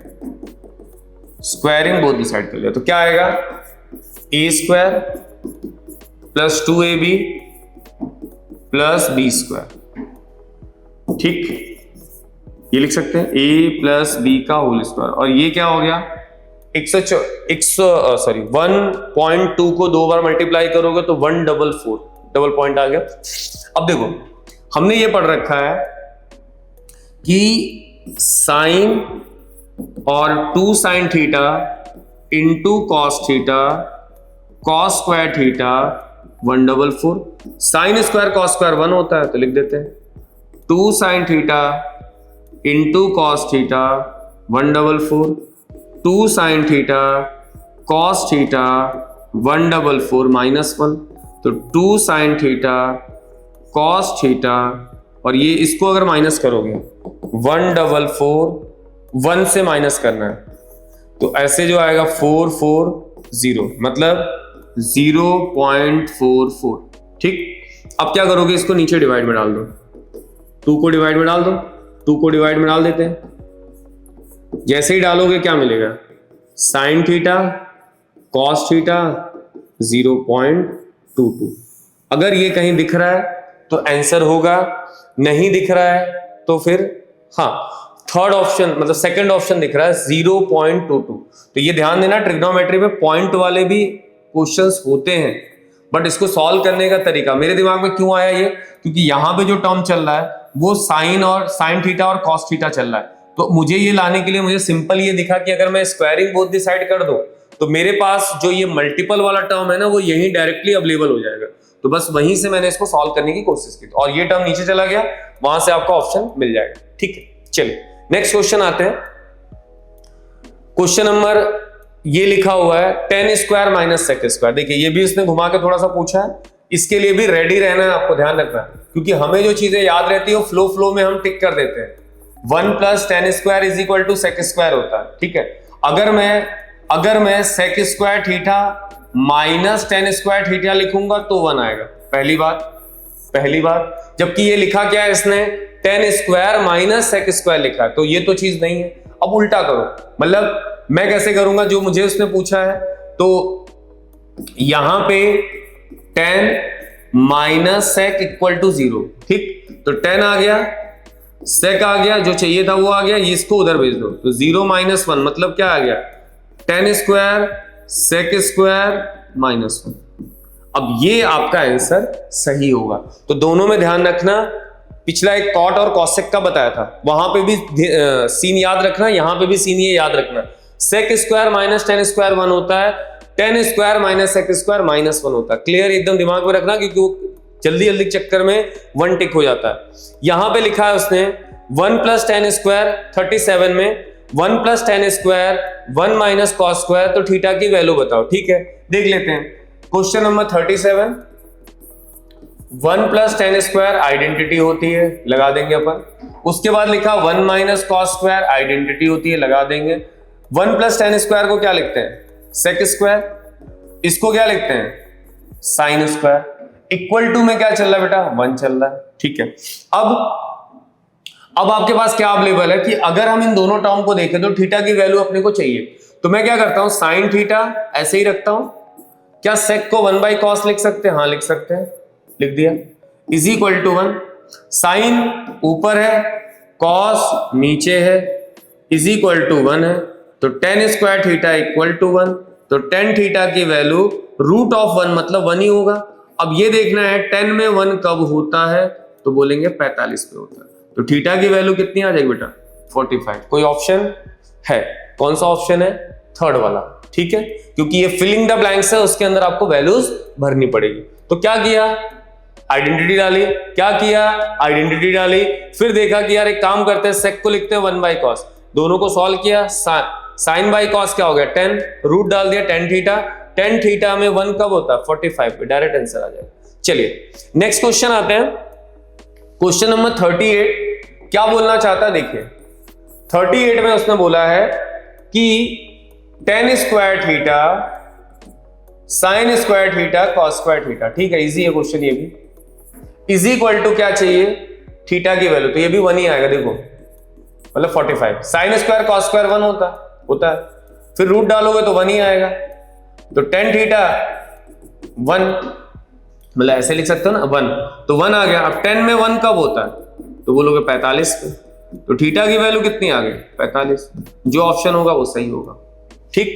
स्क्वायरिंग बोथ डिसाइड कर लिया, तो क्या आएगा, A square plus 2ab plus B square, ठीक, ये लिख सकते हैं a प्लस बी का होल स्क्वायर। और ये क्या हो गया, 1.2 को 2 बार मल्टीप्लाई करोगे तो 144, डबल पॉइंट आ गया। अब देखो हमने ये पढ़ रखा है कि साइन और 2 sine theta into cos theta cos square theta 144, sign square cos square 1 होता है तो लिख देते हैं 2 sine theta into cos theta 144, 2 sine theta cos theta 144 minus 1, तो 2 साइन थीटा कॉस थीटा, और ये इसको अगर माइनस करोगे 144 1 से माइनस करना है तो ऐसे जो आएगा 440, मतलब 0.44, ठीक। अब क्या करोगे, इसको नीचे डिवाइड में डाल दो, 2 को डिवाइड में डाल दो, 2 को डिवाइड में डाल देते हैं। जैसे ही डालोगे क्या मिलेगा, साइन थीटा कॉस थीटा 0.22। अगर ये कहीं दिख रहा है तो आंसर होगा, नहीं दिख रहा है तो फिर हाँ थर्ड ऑप्शन मतलब सेकंड ऑप्शन दिख रहा है 0.22। तो ये ध्यान देना, ट्रिग्नोमेट्री में पॉइंट वाले भी क्वेश्चंस होते हैं, बट इसको सॉल्व करने का तरीका मेरे दिमाग में क्यों आया ये, क्योंकि यहाँ पे जो टर्म चल रहा है वो साइन थीटा और कॉस थीटा चल रहा है। तो मुझे ये लाने के लिए मुझे सिंपल ये दिखा कि अगर मैं स्क्वायरिंग बोथ डिसाइड कर दूं तो मेरे पास जो ये मल्टीपल वाला टर्म है ना वो यहीं डायरेक्टली अवेलेबल हो जाएगा। तो बस वहीं से मैंने इसको सॉल्व करने की कोशिश की और ये टर्म नीचे चला गया, वहां से आपका ऑप्शन मिल जाएगा, ठीक है। चलिए नेक्स्ट क्वेश्चन आते हैं। क्वेश्चन नंबर ये लिखा हुआ है tan square minus sec square. देखिए ये भी इसने घुमा के थोड़ा सा पूछा है, इसके लिए भी रेडी रहना है, आपको ध्यान रखना है, क्योंकि हमें जो चीजें याद रहती है वो फ्लो में हम टिक कर देते हैं। 1 plus tan square is equal to sec square होता है, ठीक है। अगर मैं sec square theta minus tan square theta लिखूंगा तो 1 आएगा, पहली बात। जबकि ये लिखा क्या है इसने, tan square minus sec square लिखा है, तो ये तो चीज नहीं है। अब उल्टा करो, मतलब मैं कैसे करूंगा, जो मुझे उसने पूछा है, तो यहां पे tan minus sec equal to 0, ठीक। तो tan आ गया, सेक आ गया, जो चाहिए था वो आ गया, इसको उधर भेज दो, तो 0 माइनस 1 मतलब क्या आ गया, tan square sec square minus 1। अब ये आपका आंसर सही होगा। तो दोनों में ध्यान रखना, पिछला एक कॉट और कॉसेक का बताया था, वहां पे भी सीन याद रखना, यहां पे भी सीन ये याद रखना, sec square minus tan square 1 होता है, tan square minus sec square minus 1 होता है। क्लियर, एकदम दिमाग में रखना, क्योंकि वो जल्दी चक्कर में 1 टिक हो जाता है। यहां पे लिखा है उसने 1 प्लस tan स्क्वायर 37 में 1 plus tan square 1 minus cos square, तो थीटा की वैल्यू बताओ, ठीक है। देख लेते हैं question number 37। 1 plus tan square identity होती है, लगा देंगे अपन। उसके बाद लिखा 1 माइनस कॉस स्क्वायर आइडेंटिटी होती है, लगा देंगे। 1 प्लस tan स्क्वायर को क्या लिखते हैं, सेक स्क्वायर, इसको क्या लिखते हैं, साइन स्क्वायर। इक्वल टू में क्या चल रहा है बेटा, 1 चल रहा है, ठीक है। अब आपके पास क्या अवेलेबल है कि अगर हम इन दोनों टर्म को देखें तो थीटा की वैल्यू अपने को चाहिए, तो मैं क्या करता हूं, साइन थीटा ऐसे ही रखता हूं। क्या सेक को 1 बाई कॉस लिख सकते हैं, हाँ लिख सकते हैं, लिख दिया, इज इक्वल टू 1। साइन ऊपर है, कॉस नीचे है, इज इक्वल टू 1 है, तो tan square theta equal to 1, तो tan थीटा की वैल्यू रूट ऑफ 1 मतलब 1 ही होगा। अब ये देखना है tan में 1 कब होता है, तो बोलेंगे 45 पे होता है, तो थीटा की वैल्यू कितनी आ जाएगी बेटा, 45। कोई ऑप्शन है, कौन सा ऑप्शन है, थर्ड वाला, ठीक है, क्योंकि ये फिलिंग द ब्लैंक्स है, उसके अंदर आपको वैल्यूज भरनी पड़ेगी। तो क्या किया, आइडेंटिटी डाली, क्या किया, आइडेंटिटी डाली, फिर देखा कि यार एक काम करते हैं, सेक को लिखते हैं 1 बाई कॉस, दोनों को सॉल्व किया, साइन बाई कॉस क्या हो गया 10, रूट डाल दिया tan थीटा में 1 कब होता है, 45 पे, डायरेक्ट आंसर आ जाएगा। चलिए नेक्स्ट क्वेश्चन आते हैं, क्वेश्चन नंबर 38। क्या बोलना चाहता है देखिए, 38 में उसने बोला है कि tan square theta sin square theta cos square theta, ठीक है, इजी है क्वेश्चन ये भी, इज इक्वल टू क्या चाहिए, थीटा की वैल्यू, तो ये भी 1 ही आएगा, देखो मतलब 45, साइन स्क्वायर कॉस स्क्वायर 1 होता है, फिर रूट डालोगे तो 1 ही आएगा, तो tan थीटा 1, मतलब ऐसे लिख सकते हो ना 1, तो 1 आ गया। अब 10 में 1 कब होता है, तो बोलोगे 45 पे, तो थीटा की वैल्यू कितनी आ गई 45, जो ऑप्शन होगा वो सही होगा, ठीक,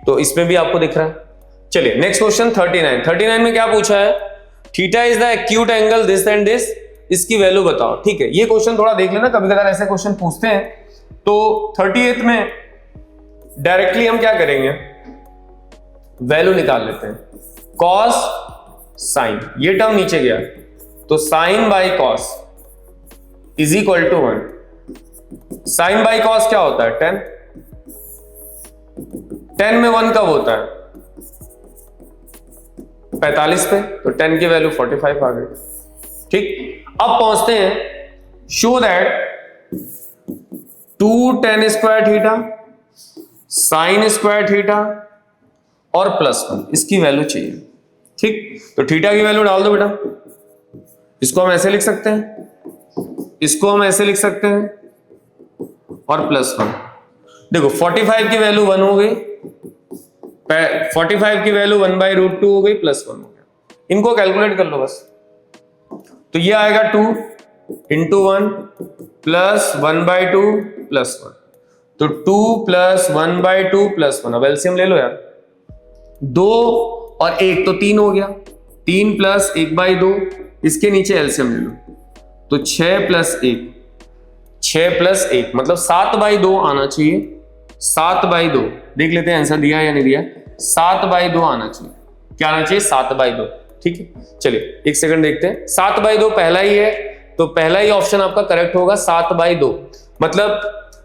तो इसमें भी आपको दिख रहा है। चलिए नेक्स्ट क्वेश्चन 39 में क्या पूछा है, theta is the acute angle this and this, इसकी वैल्यू बताओ, ठीक है, ये क्वेश्चन थोड़ा देख लेना, कभी कभार ऐसे क्वेश्चन पूछते हैं। तो 38 में डायरेक्टली हम क्या करेंगे, वैल्यू निकाल लेते हैं, कॉस साइन, ये टर्म नीचे गया तो sine by cos is equal to 1, sine by cos क्या होता है 10, 10 में 1 कब होता है 45 पे, तो 10 की वैल्यू 45 आ गई, ठीक। अब पहुंचते हैं, show that 2 tan square theta sign square theta और +1, इसकी वैल्यू चाहिए, ठीक। तो थीटा की वैल्यू डाल दो बेटा, इसको हम ऐसे लिख सकते हैं, इसको हम ऐसे लिख सकते हैं, और +1, देखो 45 की वैल्यू 1 हो गई, 45 की वैल्यू 1/√2 हो गई, +1 हो गया, इनको कैलकुलेट कर लो बस, तो ये आएगा 2 × 1 + 1/2 + 1, तो 2 + 1/2 + 1, अब एलसीएम ले लो यार, 2 और 1 तो 3 हो गया, 3 + 1/2, इसके नीचे एलसीएम ले लो, तो 6 + 1, 6 + 1 मतलब 7/2 आना चाहिए, 7/2, देख लेते हैं आंसर दिया या नहीं दिया, 7/2 आना चाहिए, क्या आना चाहिए 7/2, ठीक है। चलिए एक सेकंड देखते हैं, 7/2 पहला ही है, तो पहला ही ऑप्शन आपका करेक्ट होगा, 7/2, मतलब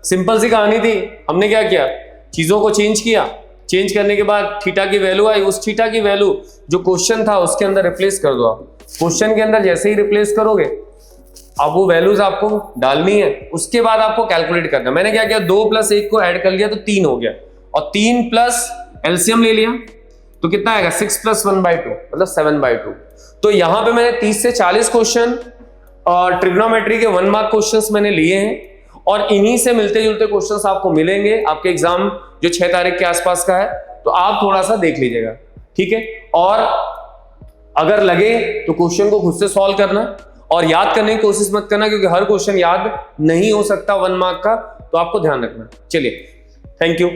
सिंपल सी कहानी थी, हमने क्या किया, चीजों को चेंज किया, चेंज करने के बाद थीटा की वैल्यू आई, उस थीटा की वैल्यू जो क्वेश्चन था उसके अंदर रिप्लेस कर दो आप, क्वेश्चन के अंदर जैसे ही रिप्लेस करोगे अब वो वैल्यूज आपको डालनी है, उसके बाद आपको कैलकुलेट करना। मैंने क्या किया, 2 + 1 को ऐड कर लिया तो 3 हो गया, और 3 प्लस एलसीएम ले लिया तो कितना आएगा 6 + 1/2 मतलब 7/2। तो यहां पे मैंने 30 से 40 क्वेश्चन और ट्रिग्नोमेट्री के 1 मार्क क्वेश्चंस मैंने लिए हैं, और इन्हीं से मिलते जुलते क्वेश्चंस आपको मिलेंगे आपके एग्जाम जो 6 तारीख के आसपास का है, तो आप थोड़ा सा देख लीजिएगा, ठीक है। और अगर लगे तो क्वेश्चन को खुद से सॉल्व करना और याद करने की कोशिश मत करना, क्योंकि हर क्वेश्चन याद नहीं हो सकता 1 मार्क का, तो आपको ध्यान रखना। चलिए, थैंक यू।